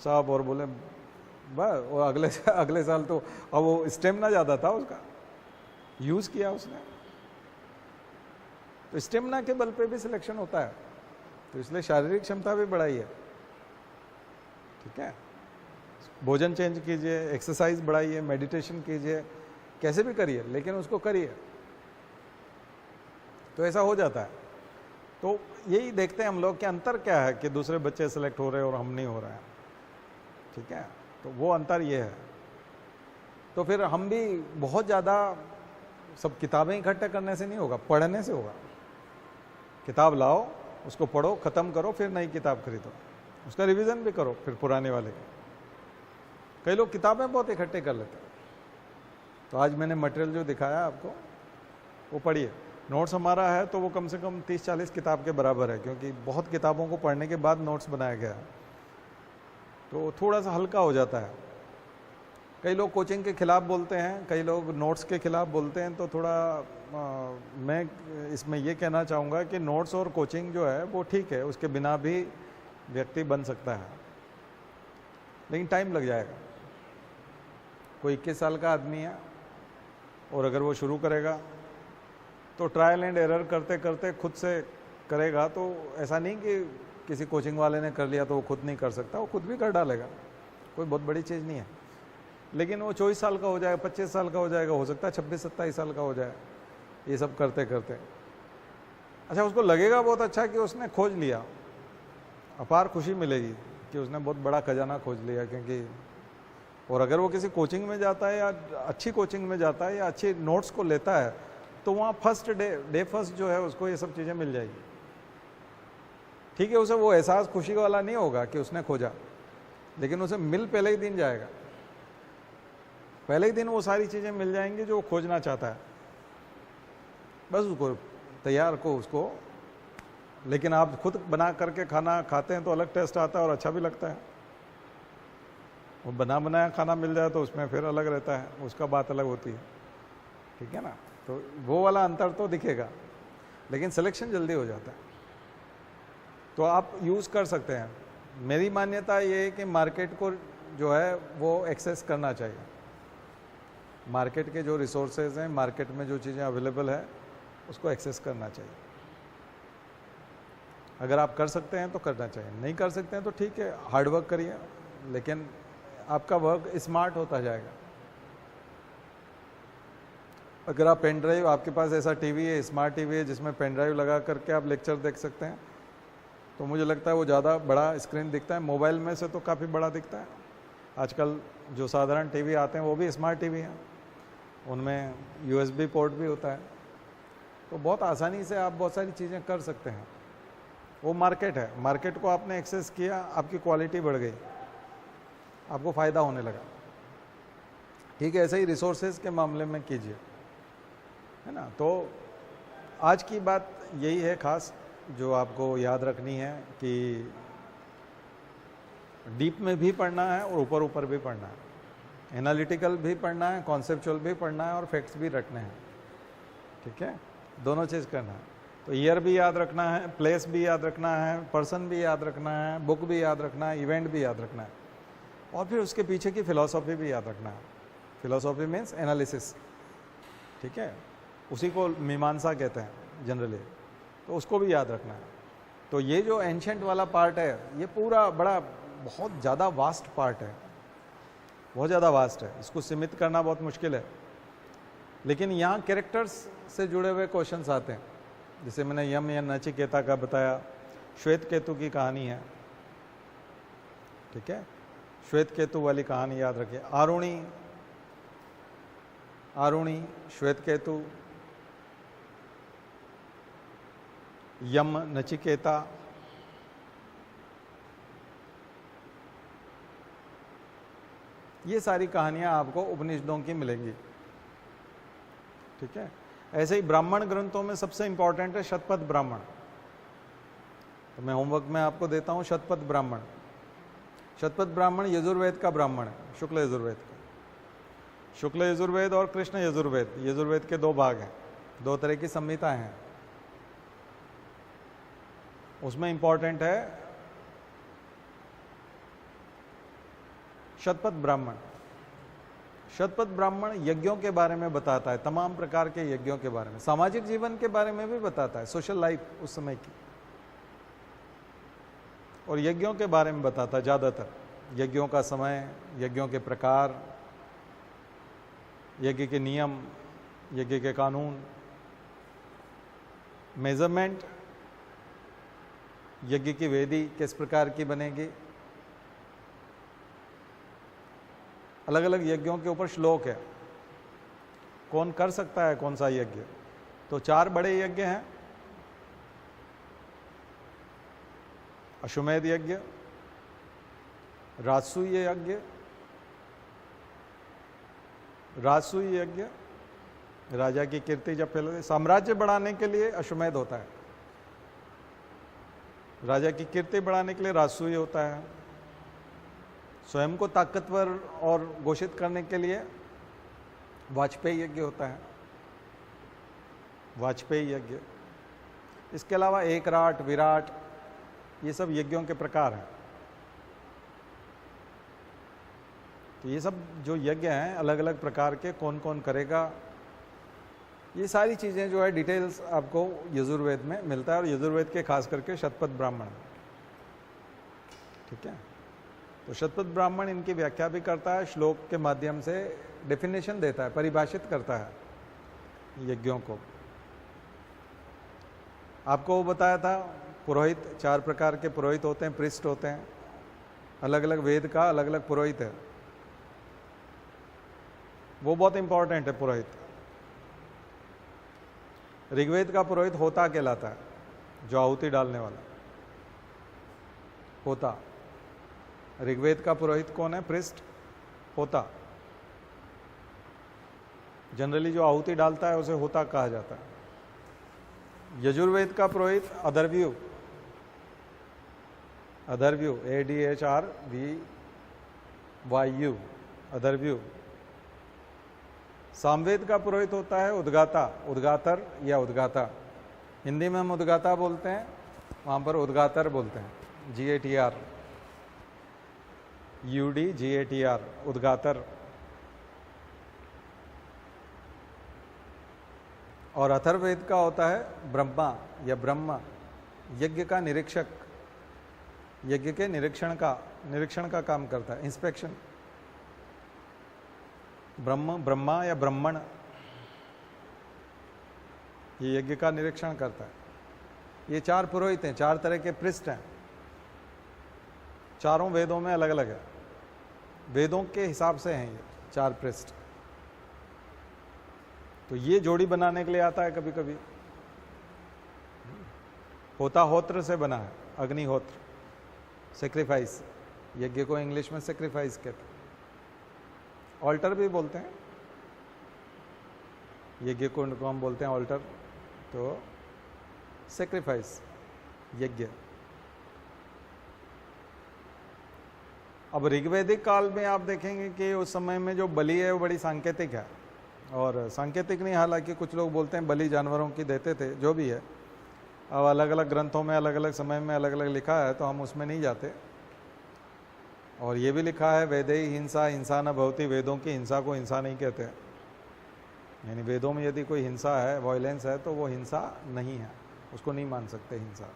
सब, और बोले बस। और अगले साल तो अब वो स्टेमिना ज़्यादा था उसका, यूज़ किया उसने। तो स्टेमिना के बल पे भी सिलेक्शन होता है, तो इसलिए शारीरिक क्षमता भी बढ़ाई है। ठीक है, भोजन चेंज कीजिए, एक्सरसाइज बढ़ाइए, मेडिटेशन कीजिए, कैसे भी करिए, लेकिन उसको करिए, तो ऐसा हो जाता है। तो यही देखते हैं हम लोग कि अंतर क्या है कि दूसरे बच्चे सेलेक्ट हो रहे हैं और हम नहीं हो रहे हैं। ठीक है, तो वो अंतर ये है। तो फिर हम भी बहुत ज़्यादा सब किताबें इकट्ठे करने से नहीं होगा, पढ़ने से होगा। किताब लाओ, उसको पढ़ो, ख़त्म करो, फिर नई किताब खरीदो, उसका रिवीजन भी करो फिर पुराने वाले का। कई लोग किताबें बहुत इकट्ठे कर लेते हैं। तो आज मैंने मटेरियल जो दिखाया आपको वो पढ़िए। नोट्स हमारा है तो वो कम से कम 30-40 किताब के बराबर है, क्योंकि बहुत किताबों को पढ़ने के बाद नोट्स बनाया गया है, तो थोड़ा सा हल्का हो जाता है। कई लोग कोचिंग के खिलाफ बोलते हैं, कई लोग नोट्स के खिलाफ बोलते हैं, तो थोड़ा मैं इसमें ये कहना चाहूँगा कि नोट्स और कोचिंग जो है वो ठीक है, उसके बिना भी व्यक्ति बन सकता है, लेकिन टाइम लग जाएगा। कोई 21 साल का आदमी है और अगर वो शुरू करेगा तो ट्रायल एंड एरर करते करते खुद से करेगा। तो ऐसा नहीं कि किसी कोचिंग वाले ने कर लिया तो वो खुद नहीं कर सकता, वो खुद भी कर डालेगा, कोई बहुत बड़ी चीज़ नहीं है। लेकिन वो 24 साल का हो जाएगा, 25 साल का हो जाएगा, हो सकता है 26-27 साल का हो जाए, ये सब करते करते। अच्छा, उसको लगेगा बहुत अच्छा कि उसने खोज लिया, अपार खुशी मिलेगी कि उसने बहुत बड़ा खजाना खोज लिया। क्योंकि और अगर वो किसी कोचिंग में जाता है या अच्छी कोचिंग में जाता है या अच्छी नोट्स को लेता है, तो वहाँ फर्स्ट डे फर्स्ट जो है उसको ये सब चीज़ें मिल जाएगी। ठीक है, उसे वो एहसास खुशी वाला नहीं होगा कि उसने खोजा, लेकिन उसे मिल पहले ही दिन जाएगा, पहले ही दिन वो सारी चीज़ें मिल जाएंगी जो वो खोजना चाहता है। बस उसको तैयार को उसको, लेकिन आप खुद बना करके खाना खाते हैं तो अलग टेस्ट आता है और अच्छा भी लगता है। वो बना बनाया खाना मिल जाए तो उसमें फिर अलग रहता है, उसका बात अलग होती है। ठीक है ना, तो वो वाला अंतर तो दिखेगा, लेकिन सिलेक्शन जल्दी हो जाता है। तो आप यूज़ कर सकते हैं। मेरी मान्यता ये है कि मार्केट को जो है वो एक्सेस करना चाहिए। मार्केट के जो रिसोर्सेज हैं, मार्केट में जो चीज़ें अवेलेबल है, उसको एक्सेस करना चाहिए। अगर आप कर सकते हैं तो करना चाहिए, नहीं कर सकते हैं तो ठीक है, हार्ड वर्क करिए, लेकिन आपका वर्क स्मार्ट होता जाएगा। अगर आप पेन ड्राइव, आपके पास ऐसा टीवी है, स्मार्ट टीवी है जिसमें पेन ड्राइव लगा करके आप लेक्चर देख सकते हैं, तो मुझे लगता है वो ज़्यादा बड़ा स्क्रीन दिखता है। मोबाइल में से तो काफ़ी बड़ा दिखता है। आजकल जो साधारण टीवी आते हैं वो भी स्मार्ट टीवी हैं, उनमें USB पोर्ट भी होता है, तो बहुत आसानी से आप बहुत सारी चीज़ें कर सकते हैं। वो मार्केट है, मार्केट को आपने एक्सेस किया, आपकी क्वालिटी बढ़ गई, आपको फ़ायदा होने लगा। ठीक है, ऐसे ही रिसोर्सेज के मामले में कीजिए, है ना। तो आज की बात यही है खास जो आपको याद रखनी है कि डीप में भी पढ़ना है और ऊपर ऊपर भी पढ़ना है, एनालिटिकल भी पढ़ना है, कॉन्सेप्चुअल भी पढ़ना है और फैक्ट्स भी रटने हैं, ठीक है, दोनों चीज़ करना है। तो ईयर भी याद रखना है, प्लेस भी याद रखना है, पर्सन भी याद रखना है, बुक भी याद रखना है, इवेंट भी याद रखना है, और फिर उसके पीछे की फिलॉसफी भी याद रखना है। फिलॉसफी मीन्स एनालिसिस, ठीक है, उसी को मीमांसा कहते हैं जनरली, तो उसको भी याद रखना है। तो ये जो एंशेंट वाला पार्ट है, ये पूरा बड़ा बहुत ज़्यादा वास्ट पार्ट है, बहुत ज़्यादा वास्ट है, इसको सीमित करना बहुत मुश्किल है। लेकिन यहाँ कैरेक्टर्स से जुड़े हुए क्वेश्चंस आते हैं, जैसे मैंने यम या नचिकेता का बताया, श्वेत केतु की कहानी है, ठीक है, श्वेत केतु वाली कहानी याद रखिए। आरुणी, श्वेत केतु, यम, नचिकेता, ये सारी कहानियां आपको उपनिषदों की मिलेंगी, ठीक है। ऐसे ही ब्राह्मण ग्रंथों में सबसे इंपॉर्टेंट है शतपथ ब्राह्मण, तो मैं होमवर्क में आपको देता हूं शतपथ ब्राह्मण। शतपथ ब्राह्मण यजुर्वेद का ब्राह्मण है, शुक्ल यजुर्वेद का। शुक्ल यजुर्वेद और कृष्ण यजुर्वेद, यजुर्वेद के दो भाग हैं, दो तरह की संहिताएं हैं। उसमें इंपॉर्टेंट है शतपथ ब्राह्मण। शतपथ ब्राह्मण यज्ञों के बारे में बताता है, तमाम प्रकार के यज्ञों के बारे में, सामाजिक जीवन के बारे में भी बताता है, सोशल लाइफ उस समय की, और यज्ञों के बारे में बताता है ज़्यादातर, यज्ञों का समय, यज्ञों के प्रकार, यज्ञ के नियम, यज्ञ के कानून, मेजरमेंट, यज्ञ की वेदी किस प्रकार की बनेगी, अलग अलग यज्ञों के ऊपर श्लोक है, कौन कर सकता है कौन सा यज्ञ। तो 4 बड़े यज्ञ हैं, अश्वमेध यज्ञ, राजसूय यज्ञ, राजसूय यज्ञ राजा की कीर्ति जब फैलती, साम्राज्य बढ़ाने के लिए अश्वमेध होता है, राजा की कीर्ति बढ़ाने के लिए राजसूय होता है, स्वयं को ताकतवर और घोषित करने के लिए वाजपेयी यज्ञ होता है, वाजपेयी यज्ञ। इसके अलावा एकराट, विराट, ये सब यज्ञों के प्रकार हैं। तो ये सब जो यज्ञ हैं अलग अलग प्रकार के, कौन कौन करेगा, ये सारी चीज़ें जो है डिटेल्स आपको यजुर्वेद में मिलता है, और यजुर्वेद के खास करके शतपथ ब्राह्मण, ठीक है। तो शतपथ ब्राह्मण इनकी व्याख्या भी करता है, श्लोक के माध्यम से डेफिनेशन देता है, परिभाषित करता है यज्ञों को। आपको वो बताया था पुरोहित, 4 प्रकार के पुरोहित होते हैं, प्रिस्ट होते हैं, अलग अलग वेद का अलग अलग पुरोहित है, वो बहुत इंपॉर्टेंट है पुरोहित। ऋग्वेद का पुरोहित होता कहलाता है, जो आहुति डालने वाला होता। ऋग्वेद का पुरोहित कौन है? प्रिस्ट, होता। जनरली जो आहुति डालता है उसे होता कहा जाता है। यजुर्वेद का पुरोहित अधर्व्यू, अधर्व्यू, ADHRVYU, अधर्व्यू। सामवेद का पुरोहित होता है उद्गाता, उद्गातर या उद्गाता। हिंदी में हम उद्गाता बोलते हैं, वहाँ पर उद्गातर बोलते हैं, GATR, UDGATR, उद्गातर। और अथर्ववेद का होता है ब्रह्मा या ब्रह्मा, यज्ञ का निरीक्षक, यज्ञ के निरीक्षण का काम करता है, इंस्पेक्शन। ब्रह्मा या ब्राह्मण ये यज्ञ का निरीक्षण करता है। ये 4 पुरोहित हैं, 4 तरह के पृष्ठ हैं, चारों वेदों में अलग अलग है, वेदों के हिसाब से हैं ये 4 पृष्ठ। तो ये जोड़ी बनाने के लिए आता है कभी कभी। होता होत्र से बना है, अग्निहोत्र, सेक्रीफाइस, यज्ञ को इंग्लिश में सेक्रीफाइस कहते हैं, ऑल्टर भी बोलते हैं, यज्ञ कुंड को हम बोलते हैं ऑल्टर। तो सेक्रीफाइस, यज्ञ। अब ऋग्वैदिक काल में आप देखेंगे कि उस समय में जो बलि है वो बड़ी सांकेतिक है, और सांकेतिक नहीं, हालांकि कुछ लोग बोलते हैं बलि जानवरों की देते थे, जो भी है। अब अलग अलग ग्रंथों में अलग अलग समय में अलग अलग लिखा है, तो हम उसमें नहीं जाते। और ये भी लिखा है वेदे हिंसा हिंसा न भवति, वेदों की हिंसा को हिंसा नहीं कहते। यानी वेदों में यदि कोई हिंसा है, वायलेंस है, तो वो हिंसा नहीं है, उसको नहीं मान सकते हिंसा।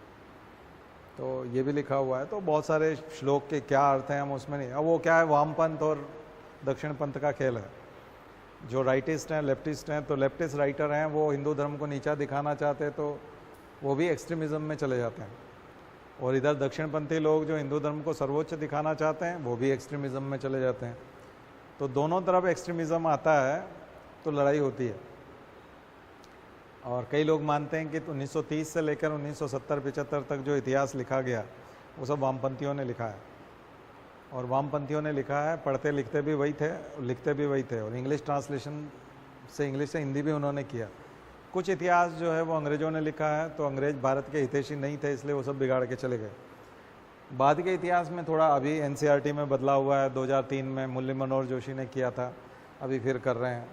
तो ये भी लिखा हुआ है। तो बहुत सारे श्लोक के क्या अर्थ हैं हम उसमें नहीं। अब वो क्या है, वामपंथ और दक्षिण पंथ का खेल है। जो राइटिस्ट हैं, लेफ्टिस्ट हैं, तो लेफ्टिस्ट राइटर हैं वो हिंदू धर्म को नीचा दिखाना चाहते हैं, तो वो भी एक्सट्रीमिज़म में चले जाते हैं। और इधर दक्षिणपंथी लोग जो हिंदू धर्म को सर्वोच्च दिखाना चाहते हैं, वो भी एक्सट्रीमिज़म में चले जाते हैं। तो दोनों तरफ एक्सट्रीमिज़म आता है तो लड़ाई होती है। और कई लोग मानते हैं कि 1930 से लेकर 1970-75 तक जो इतिहास लिखा गया वो सब वामपंथियों ने लिखा है। और वामपंथियों ने लिखा है, पढ़ते लिखते भी वही थे, लिखते भी वही थे। और इंग्लिश ट्रांसलेशन से इंग्लिश से हिंदी भी उन्होंने किया। कुछ इतिहास जो है वो अंग्रेज़ों ने लिखा है, तो अंग्रेज़ भारत के हितैषी नहीं थे, इसलिए वो सब बिगाड़ के चले गए। बाद के इतिहास में थोड़ा अभी एनसीईआरटी में बदला हुआ है, 2003 में मुरली मनोहर जोशी ने किया था, अभी फिर कर रहे हैं।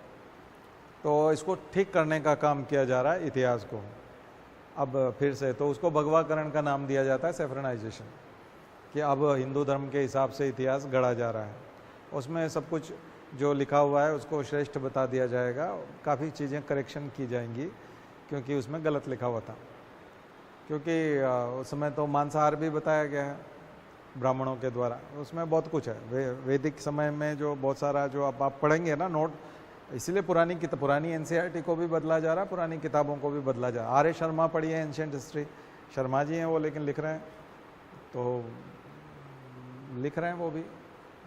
तो इसको ठीक करने का काम किया जा रहा है इतिहास को अब फिर से। तो उसको भगवाकरण का नाम दिया जाता है, सेफ्रनाइजेशन, कि अब हिंदू धर्म के हिसाब से इतिहास गढ़ा जा रहा है। उसमें सब कुछ जो लिखा हुआ है उसको श्रेष्ठ बता दिया जाएगा, काफ़ी चीज़ें करेक्शन की जाएंगी, क्योंकि उसमें गलत लिखा हुआ था। क्योंकि उस समय तो मांसाहार भी बताया गया है ब्राह्मणों के द्वारा, उसमें बहुत कुछ है। वैदिक समय में जो बहुत सारा जो आप पढ़ेंगे ना नोट, इसीलिए पुरानी एनसीईआरटी को भी बदला जा रहा है, पुरानी किताबों को भी बदला जा रहा है। आर्य शर्मा पढ़ी है एंशिएंट हिस्ट्री, शर्मा जी हैं वो, लेकिन लिख रहे हैं, तो लिख रहे हैं वो भी।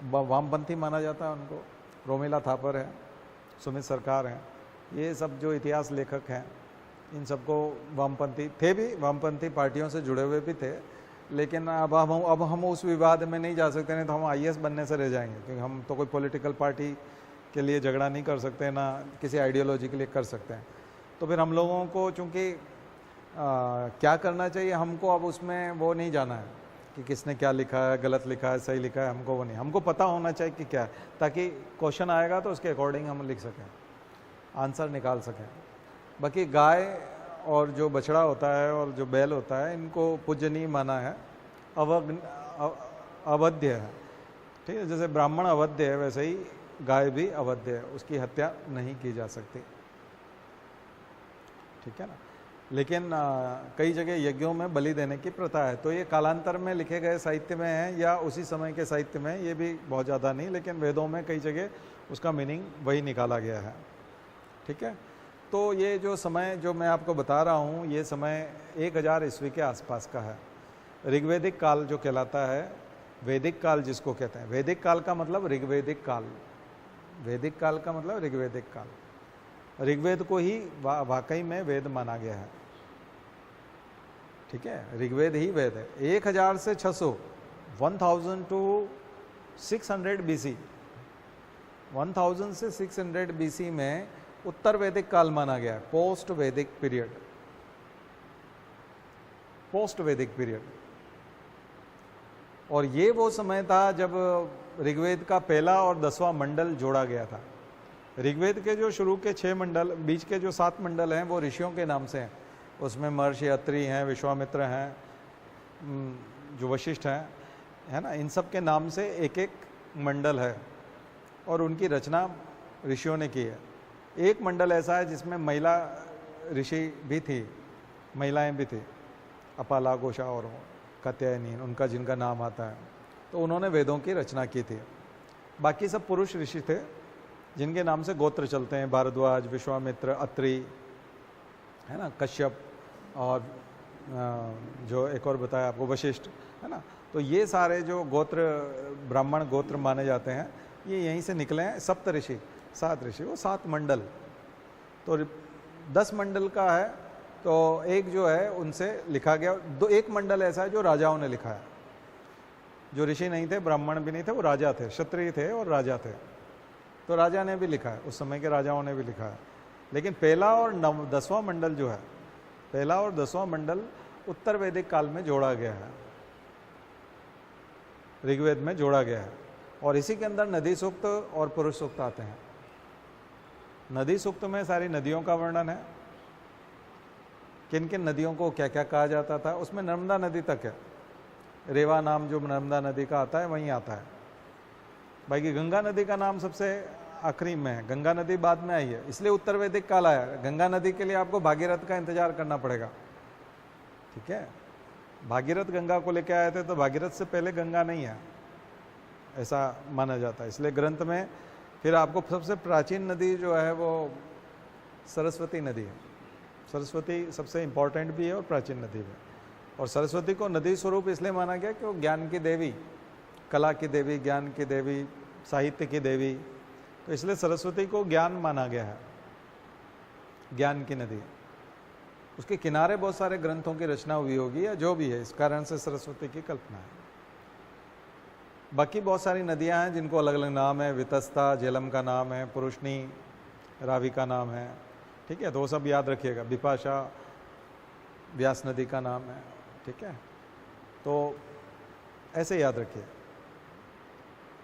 वामपंथी माना जाता है उनको। रोमिला थापर है, सुमित सरकार हैं, ये सब जो इतिहास लेखक हैं, इन सबको वामपंथी थे भी, वामपंथी पार्टियों से जुड़े हुए भी थे। लेकिन अब हम उस विवाद में नहीं जा सकते, नहीं तो हम आईएएस बनने से रह जाएंगे, क्योंकि हम तो कोई पॉलिटिकल पार्टी के लिए झगड़ा नहीं कर सकते, ना किसी आइडियोलॉजी के लिए कर सकते हैं। तो फिर हम लोगों को चूँकि क्या करना चाहिए, हमको अब उसमें वो नहीं जाना है कि किसने क्या लिखा है, गलत लिखा है, सही लिखा है, हमको वो नहीं। हमको पता होना चाहिए कि क्या है, ताकि क्वेश्चन आएगा तो उसके अकॉर्डिंग हम लिख सकें, आंसर निकाल सकें। बाकी गाय और जो बछड़ा होता है और जो बैल होता है, इनको पूजनीय माना है, अवध्य है। ठीक है, जैसे ब्राह्मण अवध्य है, वैसे ही गाय भी अवध्य है, उसकी हत्या नहीं की जा सकती। ठीक है ना। लेकिन कई जगह यज्ञों में बलि देने की प्रथा है। तो ये कालांतर में लिखे गए साहित्य में है या उसी समय के साहित्य में, ये भी बहुत ज़्यादा नहीं, लेकिन वेदों में कई जगह उसका मीनिंग वही निकाला गया है। ठीक है। तो ये जो समय जो मैं आपको बता रहा हूँ, ये समय 1000 ईस्वी के आसपास का है। ऋग्वैदिक काल जो कहलाता है, वैदिक काल जिसको कहते हैं, वैदिक काल का मतलब ऋग्वैदिक काल, वैदिक काल का मतलब ऋग्वैदिक काल। ऋग्वेद को ही वाकई में वेद माना गया है। ठीक है, ऋग्वेद ही वेद है। 1000 से 600, 1000 to 600 BC, 1000 से 600 BC में उत्तर वैदिक काल माना गया है, पोस्ट वैदिक पीरियड, पोस्ट वैदिक पीरियड। और ये वो समय था जब ऋग्वेद का पहला और 10वां मंडल जोड़ा गया था। ऋग्वेद के जो शुरू के 6 मंडल, बीच के जो 7 मंडल हैं, वो ऋषियों के नाम से हैं। उसमें महर्षि अत्रि हैं, विश्वामित्र हैं, जो वशिष्ठ हैं, है ना, इन सब के नाम से एक एक मंडल है और उनकी रचना ऋषियों ने की है। एक मंडल ऐसा है जिसमें महिला ऋषि भी थी, महिलाएं भी थी, अपाला, घोषा और कात्यायनी, उनका जिनका नाम आता है, तो उन्होंने वेदों की रचना की थी। बाकी सब पुरुष ऋषि थे जिनके नाम से गोत्र चलते हैं, भारद्वाज, विश्वामित्र, अत्रि, है ना, कश्यप, और जो एक और बताया आपको वशिष्ठ, है ना। तो ये सारे जो गोत्र, ब्राह्मण गोत्र माने जाते हैं, ये यहीं से निकले हैं। सप्त ऋषि, 7 ऋषि, वो 7 मंडल। तो 10 मंडल का है, तो एक जो है उनसे लिखा गया। एक मंडल ऐसा है जो राजाओं ने लिखा है, जो ऋषि नहीं थे, ब्राह्मण भी नहीं थे, वो राजा थे, क्षत्रिय थे और राजा थे। तो राजा ने भी लिखा है, उस समय के राजाओं ने भी लिखा है। लेकिन पहला और 10वां मंडल जो है, पहला और 10वां मंडल उत्तर वैदिक काल में जोड़ा गया है, ऋग्वेद में जोड़ा गया है, और इसी के अंदर नदी सूक्त और पुरुष सूक्त आते हैं। नदी सूक्त में सारी नदियों का वर्णन है, किन किन नदियों को क्या क्या कहा जाता था, उसमें नर्मदा नदी तक है। रेवा नाम जो नर्मदा नदी का आता है वहीं आता है। बाकी गंगा नदी का नाम सबसे आखिरी में है, गंगा नदी बाद में आई है, इसलिए उत्तर वैदिक काल आया। गंगा नदी के लिए आपको भागीरथ का इंतजार करना पड़ेगा, ठीक है। भागीरथ गंगा को लेकर आए थे, तो भागीरथ से पहले गंगा नहीं है, ऐसा माना जाता है। इसलिए ग्रंथ में फिर आपको सबसे प्राचीन नदी जो है वो सरस्वती नदी है। सरस्वती सबसे इम्पोर्टेंट भी है और प्राचीन नदी भी है। और सरस्वती को नदी स्वरूप इसलिए माना गया कि वो ज्ञान की देवी, कला की देवी, ज्ञान की देवी, साहित्य की देवी, तो इसलिए सरस्वती को ज्ञान माना गया है, ज्ञान की नदी। उसके किनारे बहुत सारे ग्रंथों की रचना हुई होगी या जो भी है, इस कारण से सरस्वती की कल्पना है। बाकी बहुत सारी नदियां हैं जिनको अलग अलग नाम है, वितस्ता झेलम का नाम है, पुरुषनी रावी का नाम है, ठीक है, तो वो सब याद रखिएगा। बिपाशा व्यास नदी का नाम है, ठीक है, तो ऐसे याद रखिए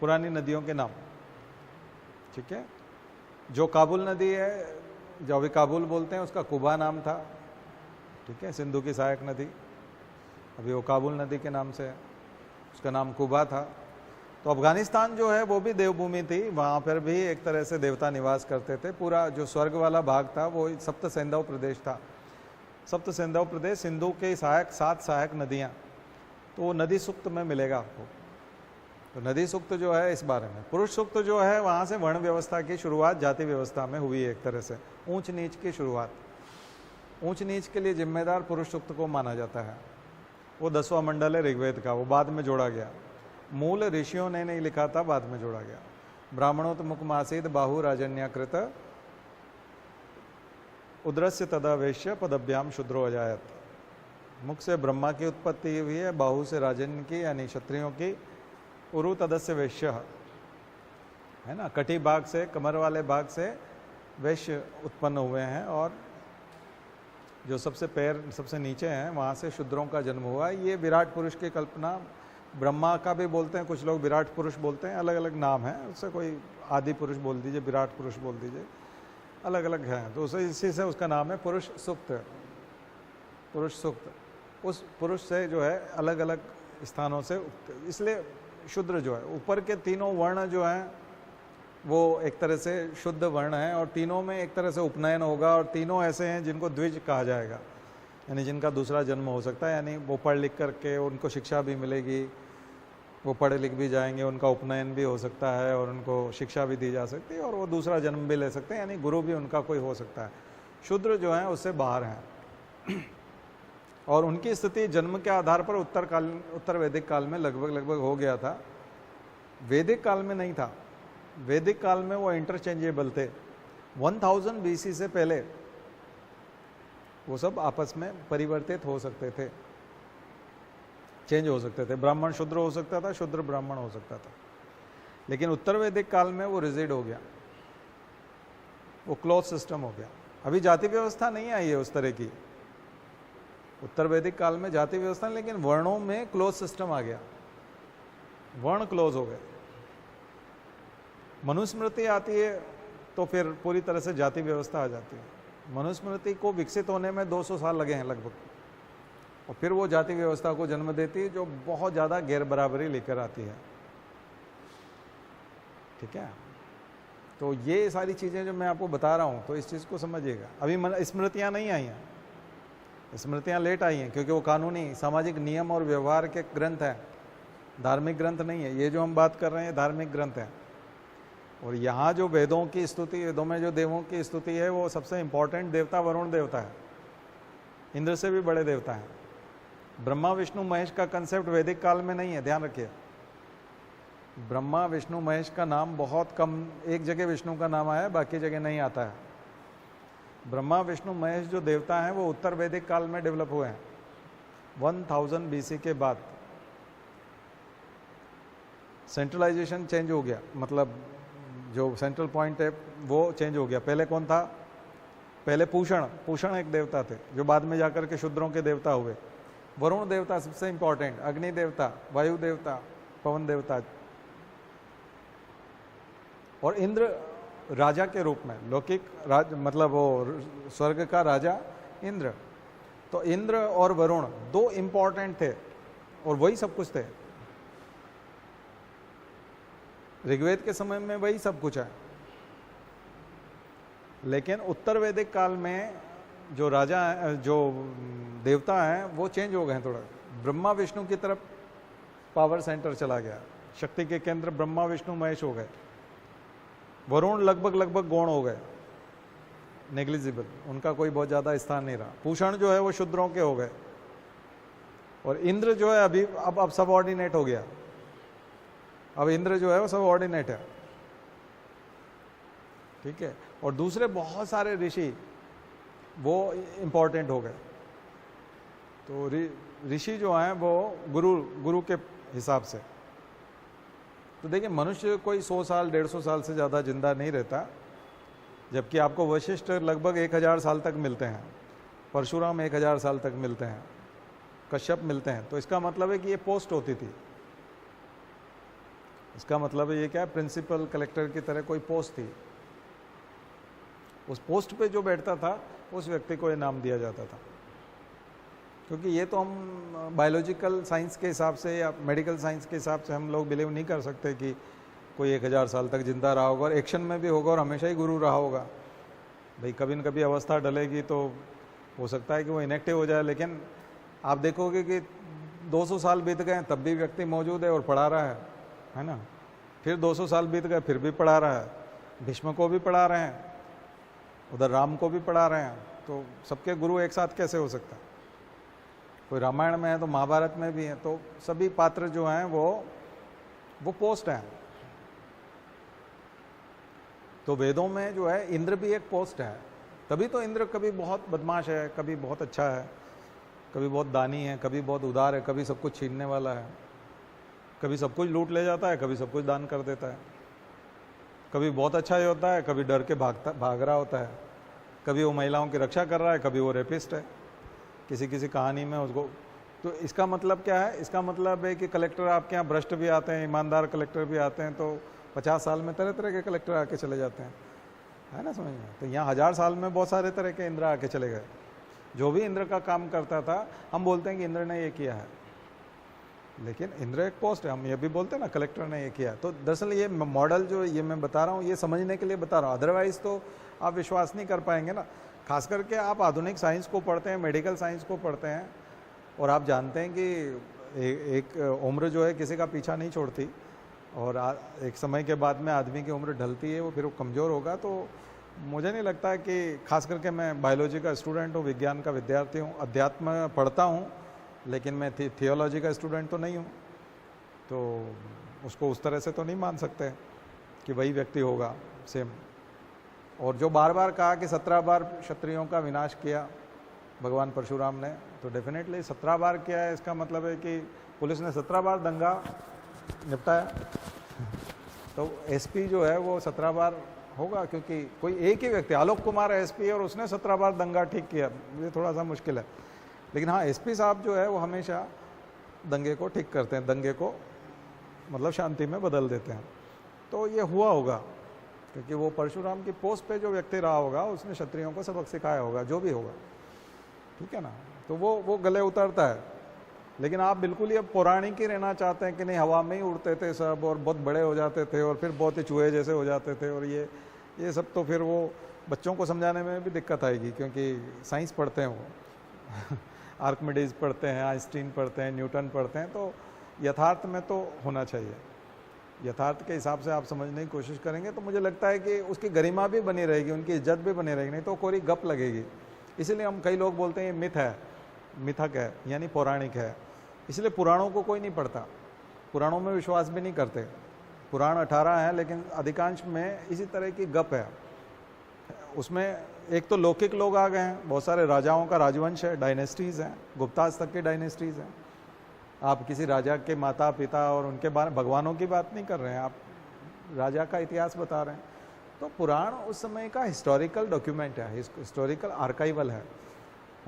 पुरानी नदियों के नाम, ठीक है। जो काबुल नदी है, जो अभी काबुल बोलते हैं, उसका कुबा नाम था, ठीक है, सिंधु की सहायक नदी, अभी वो काबुल नदी के नाम से है, उसका नाम कुबा था। तो अफगानिस्तान जो है वो भी देवभूमि थी, वहाँ पर भी एक तरह से देवता निवास करते थे। पूरा जो स्वर्ग वाला भाग था वो सप्त सैंधव प्रदेश था। सप्त सैंधव प्रदेश, सिंधु के सहायक 7 सहायक नदियाँ, तो वो नदी सूक्त में मिलेगा आपको। तो नदी सूक्त जो है इस बारे में। पुरुष सूक्त जो है वहाँ से वर्ण व्यवस्था की शुरुआत जाति व्यवस्था में हुई है, एक तरह से ऊंच नीच की शुरुआत। ऊंच नीच के लिए जिम्मेदार पुरुष सूक्त को माना जाता है। वो 10वां मंडल है ऋग्वेद का, वो बाद में जोड़ा गया। मूल ऋषियों ने नहीं लिखा था, बाद में जोड़ा गया। ब्राह्मणोत मुखमासीद बाहु राजन्याकृत उद्रस्य तदा वैश्य पदभ्याम शूद्रो अजायत। मुख से ब्रह्मा की उत्पत्ति हुई है, बाहु से राजन्य की यानी क्षत्रियों की, उरु तदस्य वैश्य है ना, कटी भाग से, कमर वाले भाग से वैश्य उत्पन्न हुए हैं, और जो सबसे पैर सबसे नीचे हैं वहाँ से शूद्रों का जन्म हुआ। ये विराट पुरुष की कल्पना, ब्रह्मा का भी बोलते हैं कुछ लोग, विराट पुरुष बोलते हैं, अलग अलग नाम है उससे। कोई आदि पुरुष बोल दीजिए, विराट पुरुष बोल दीजिए, अलग अलग हैं। तो उसे इसी से उसका नाम है पुरुष सूक्त। पुरुष सूक्त उस पुरुष से जो है अलग अलग स्थानों से, इसलिए शूद्र जो है, ऊपर के तीनों वर्ण जो हैं वो एक तरह से शुद्ध वर्ण है, और तीनों में एक तरह से उपनयन होगा, और तीनों ऐसे हैं जिनको द्विज कहा जाएगा, यानी जिनका दूसरा जन्म हो सकता है। यानी वो पढ़ लिख करके उनको शिक्षा भी मिलेगी, वो पढ़े लिख भी जाएंगे, उनका उपनयन भी हो सकता है, और उनको शिक्षा भी दी जा सकती है, और वो दूसरा जन्म भी ले सकते हैं, यानी गुरु भी उनका कोई हो सकता है। शूद्र जो हैं उससे बाहर हैं, और उनकी स्थिति जन्म के आधार पर उत्तर वैदिक काल में लगभग हो गया था। वैदिक काल में नहीं था। वैदिक काल में वो इंटरचेंजेबल थे। 1000 BC से पहले वो सब आपस में परिवर्तित हो सकते थे, चेंज हो सकते थे। ब्राह्मण शूद्र हो सकता था, शूद्र ब्राह्मण हो सकता था, लेकिन उत्तर वैदिक काल में वो रिजिड हो गया, वो क्लोज सिस्टम हो गया। अभी जाति व्यवस्था नहीं आई है उस तरह की उत्तर वैदिक काल में, जाति व्यवस्था, लेकिन वर्णों में क्लोज सिस्टम आ गया, वर्ण क्लोज हो गए। मनुस्मृति आती है तो फिर पूरी तरह से जाति व्यवस्था आ जाती है। मनुस्मृति को विकसित होने में 200 साल लगे हैं लगभग, और फिर वो जाति व्यवस्था को जन्म देती है जो बहुत ज़्यादा गैर बराबरी लेकर आती है, ठीक है। तो ये सारी चीज़ें जो मैं आपको बता रहा हूँ, तो इस चीज़ को समझिएगा। अभी स्मृतियाँ नहीं आई हैं, स्मृतियाँ लेट आई हैं, क्योंकि वो कानूनी सामाजिक नियम और व्यवहार के ग्रंथ हैं, धार्मिक ग्रंथ नहीं है। ये जो हम बात कर रहे हैं धार्मिक ग्रंथ हैं। और यहाँ जो वेदों की स्तुति, वेदों में जो देवों की स्तुति है, वो सबसे इंपॉर्टेंट देवता वरुण देवता है, इंद्र से भी बड़े देवता हैं। ब्रह्मा विष्णु महेश का कंसेप्ट वैदिक काल में नहीं है, ध्यान रखिए। ब्रह्मा विष्णु महेश का नाम बहुत कम, एक जगह विष्णु का नाम आया, बाकी जगह नहीं आता है। ब्रह्मा विष्णु महेश जो देवता हैं वो उत्तर वैदिक काल में डेवलप हुए हैं, 1000 BC के बाद। सेंट्रलाइजेशन चेंज हो गया, मतलब जो सेंट्रल पॉइंट है वो चेंज हो गया। पहले कौन था? पहले पूषण एक देवता थे जो बाद में जाकर के शूद्रों के देवता हुए। वरुण देवता सबसे इंपॉर्टेंट, अग्नि देवता, वायु देवता, पवन देवता, और इंद्र राजा के रूप में, लौकिक मतलब वो स्वर्ग का राजा इंद्र। तो इंद्र और वरुण दो इंपॉर्टेंट थे और वही सब कुछ थे। ऋग्वेद के समय में वही सब कुछ है, लेकिन उत्तर वैदिक काल में जो राजा है, जो देवता हैं, वो चेंज हो गए हैं थोड़ा। ब्रह्मा विष्णु की तरफ पावर सेंटर चला गया, शक्ति के केंद्र ब्रह्मा विष्णु महेश हो गए। वरुण लगभग गौण हो गए, नेग्लिजिबल, उनका कोई बहुत ज्यादा स्थान नहीं रहा। पूषण जो है वो शूद्रों के हो गए, और इंद्र जो है अभी अब सबऑर्डिनेट हो गया। अब इंद्र जो है वो सबऑर्डिनेट है, ठीक है। और दूसरे बहुत सारे ऋषि वो इंपॉर्टेंट हो गए। तो ऋषि जो हैं वो गुरु के हिसाब से। तो देखिए, मनुष्य कोई 100 साल 150 साल से ज़्यादा जिंदा नहीं रहता, जबकि आपको वशिष्ठ लगभग 1000 साल तक मिलते हैं, परशुराम 1000 साल तक मिलते हैं, कश्यप मिलते हैं। तो इसका मतलब है कि ये पोस्ट होती थी। इसका मतलब है ये क्या है, प्रिंसिपल कलेक्टर की तरह कोई पोस्ट थी। उस पोस्ट पे जो बैठता था उस व्यक्ति को ये नाम दिया जाता था। क्योंकि ये तो हम बायोलॉजिकल साइंस के हिसाब से या मेडिकल साइंस के हिसाब से हम लोग बिलीव नहीं कर सकते कि कोई 1000 साल तक जिंदा रहा होगा और एक्शन में भी होगा और हमेशा ही गुरु रहा होगा। भाई कभी न कभी अवस्था डलेगी तो हो सकता है कि वो इनएक्टिव हो जाए, लेकिन आप देखोगे कि 200 साल बीत गए तब भी व्यक्ति मौजूद है और पढ़ा रहा है ना। फिर 200 साल बीत गए फिर भी पढ़ा रहा है, भीष्म को भी पढ़ा रहे हैं, उधर राम को भी पढ़ा रहे हैं। तो सबके गुरु एक साथ कैसे हो सकता है? कोई रामायण में है तो महाभारत में भी है। तो सभी पात्र जो हैं वो पोस्ट हैं। तो वेदों में जो है इंद्र भी एक पोस्ट है। तभी तो इंद्र कभी बहुत बदमाश है, कभी बहुत अच्छा है, कभी बहुत दानी है, कभी बहुत उदार है, कभी सब कुछ छीनने वाला है, कभी सब कुछ लूट ले जाता है, कभी सब कुछ दान कर देता है, कभी बहुत अच्छा ही होता है, कभी डर के भाग रहा होता है, कभी वो महिलाओं की रक्षा कर रहा है, कभी वो रेपिस्ट है किसी कहानी में उसको। तो इसका मतलब क्या है? इसका मतलब है कि कलेक्टर आपके यहाँ भ्रष्ट भी आते हैं, ईमानदार कलेक्टर भी आते हैं, तो 50 साल में तरह तरह के कलेक्टर आके चले जाते हैं, है ना, समझ में? तो यहाँ 1000 साल में बहुत सारे तरह के इंद्र आके चले गए। जो भी इंद्र का काम करता था, हम बोलते हैं कि इंद्र ने ये किया है, लेकिन इंद्र एक पोस्ट है। हम ये भी बोलते हैं ना कलेक्टर ने ये किया। तो दरअसल ये मॉडल जो ये मैं बता रहा हूँ, ये समझने के लिए बता रहा हूँ, अदरवाइज तो आप विश्वास नहीं कर पाएंगे ना। खास करके आप आधुनिक साइंस को पढ़ते हैं, मेडिकल साइंस को पढ़ते हैं, और आप जानते हैं कि एक उम्र जो है किसी का पीछा नहीं छोड़ती, और एक समय के बाद में आदमी की उम्र ढलती है, वो फिर वो कमज़ोर होगा। तो मुझे नहीं लगता है कि, खास करके मैं बायोलॉजी का स्टूडेंट हूँ, विज्ञान का विद्यार्थी हूँ, अध्यात्म पढ़ता हूँ, लेकिन मैं थियोलॉजी का स्टूडेंट तो नहीं हूँ। तो उसको उस तरह से तो नहीं मान सकते कि वही व्यक्ति होगा सेम। और जो बार बार कहा कि 17 बार क्षत्रियों का विनाश किया भगवान परशुराम ने, तो डेफिनेटली 17 बार किया है। इसका मतलब है कि पुलिस ने 17 बार दंगा निपटाया। तो एसपी जो है वो 17 बार होगा, क्योंकि कोई एक ही व्यक्ति, आलोक कुमार एसपी, और उसने 17 बार दंगा ठीक किया, ये थोड़ा सा मुश्किल है। लेकिन हाँ, एसपी साहब जो है वो हमेशा दंगे को ठीक करते हैं, दंगे को मतलब शांति में बदल देते हैं। तो ये हुआ होगा क्योंकि वो परशुराम की पोस्ट पे जो व्यक्ति रहा होगा उसने क्षत्रियों को सबक सिखाया होगा, जो भी होगा, ठीक है ना। तो वो गले उतरता है। लेकिन आप बिल्कुल ही अब पौराणिक ही रहना चाहते हैं कि नहीं, हवा में ही उड़ते थे सब और बहुत बड़े हो जाते थे और फिर बहुत ही चूहे जैसे हो जाते थे, और ये सब तो फिर वो बच्चों को समझाने में भी दिक्कत आएगी, क्योंकि साइंस पढ़ते हैं वो आर्किमिडीज पढ़ते हैं, आइंस्टीन पढ़ते हैं, न्यूटन पढ़ते हैं। तो यथार्थ में तो होना चाहिए, यथार्थ के हिसाब से आप समझने की कोशिश करेंगे तो मुझे लगता है कि उसकी गरिमा भी बनी रहेगी, उनकी इज्जत भी बनी रहेगी, नहीं तो कोई गप लगेगी। इसीलिए हम कई लोग बोलते हैं ये मिथ है, मिथक है, यानी पौराणिक है। इसलिए पुराणों को कोई नहीं पढ़ता, पुराणों में विश्वास भी नहीं करते। पुराण 18 हैं, लेकिन अधिकांश में इसी तरह की गप है। उसमें एक तो लौकिक लोग आ गए हैं, बहुत सारे राजाओं का राजवंश है, डायनेस्टीज़ हैं, गुप्ताज तक की डायनेस्टीज़ हैं। आप किसी राजा के माता पिता और उनके बारे भगवानों की बात नहीं कर रहे हैं, आप राजा का इतिहास बता रहे हैं। तो पुराण उस समय का हिस्टोरिकल डॉक्यूमेंट है, हिस्टोरिकल आर्काइवल है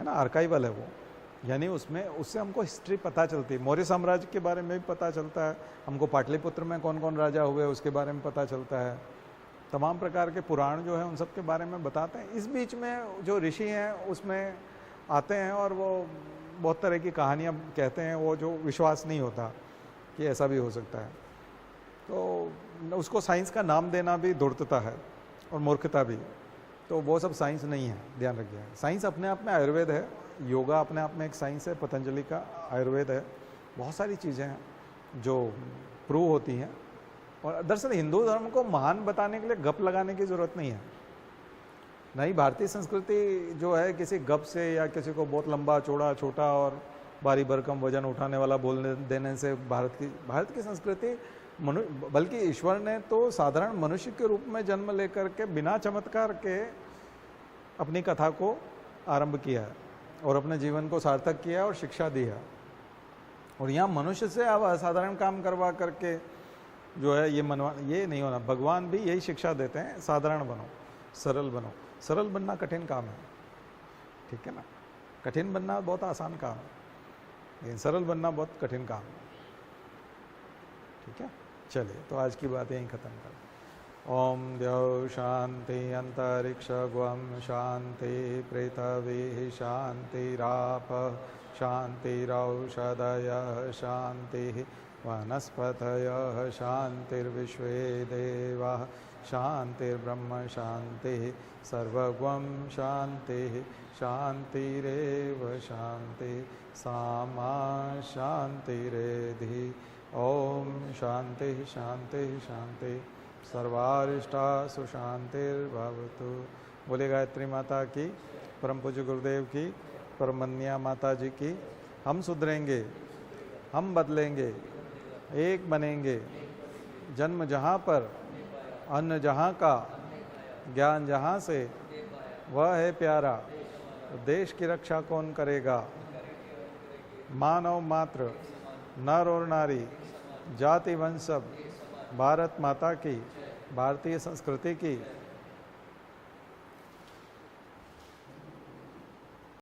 ना, आर्काइवल है वो, यानी उसमें उससे हमको हिस्ट्री पता चलती है। मौर्य साम्राज्य के बारे में भी पता चलता है हमको, पाटलिपुत्र में कौन कौन राजा हुए उसके बारे में पता चलता है। तमाम प्रकार के पुराण जो है उन सब के बारे में बताते हैं। इस बीच में जो ऋषि हैं उसमें आते हैं और वो बहुत तरह की कहानियाँ कहते हैं, वो जो विश्वास नहीं होता कि ऐसा भी हो सकता है। तो उसको साइंस का नाम देना भी धूर्तता है और मूर्खता भी, तो वो सब साइंस नहीं है, ध्यान रखिए। साइंस अपने आप में आयुर्वेद है, योगा अपने आप में एक साइंस है, पतंजलि का आयुर्वेद है, बहुत सारी चीज़ें हैं जो प्रूव होती हैं। और दरअसल हिंदू धर्म को महान बताने के लिए गप लगाने की ज़रूरत नहीं है। नहीं, भारतीय संस्कृति जो है किसी गप से या किसी को बहुत लंबा चौड़ा छोटा और भारी भरकम वजन उठाने वाला बोलने देने से भारत की संस्कृति बल्कि ईश्वर ने तो साधारण मनुष्य के रूप में जन्म लेकर के बिना चमत्कार के अपनी कथा को आरंभ किया है और अपने जीवन को सार्थक किया और शिक्षा दी है। और यहाँ मनुष्य से अब असाधारण काम करवा करके जो है ये नहीं होना। भगवान भी यही शिक्षा देते हैं, साधारण बनो, सरल बनो। सरल बनना कठिन काम है, ठीक है ना, कठिन बनना बहुत आसान काम है, लेकिन सरल बनना बहुत कठिन काम है, ठीक है। चलिए, तो आज की बात यहीं ख़त्म कर। ओम द्यौ शांति अंतरिक्ष ग्वम शांति पृथ्वी शांतिराप शांतिरौषधयः शांति वनस्पतयः शांतिर्विश्वे देवाः शांतिर्ब्रह्म शांति सर्वगं शांति शांतिरेव शांति सामा शांतिरेधि। ओम शांति शांति शांति सर्वारिष्टा सुशांतिर्भवतु। बोले गायत्री माता की, परम पूज्य गुरुदेव की, परमन्या माता जी की। हम सुधरेंगे, हम बदलेंगे, एक बनेंगे। जन्म जहाँ पर, अन्न जहाँ का, ज्ञान जहाँ से, वह है प्यारा। तो देश की रक्षा कौन करेगा? मानव मात्र, नर और नारी, जाति वंश सब, भारत माता की, भारतीय संस्कृति की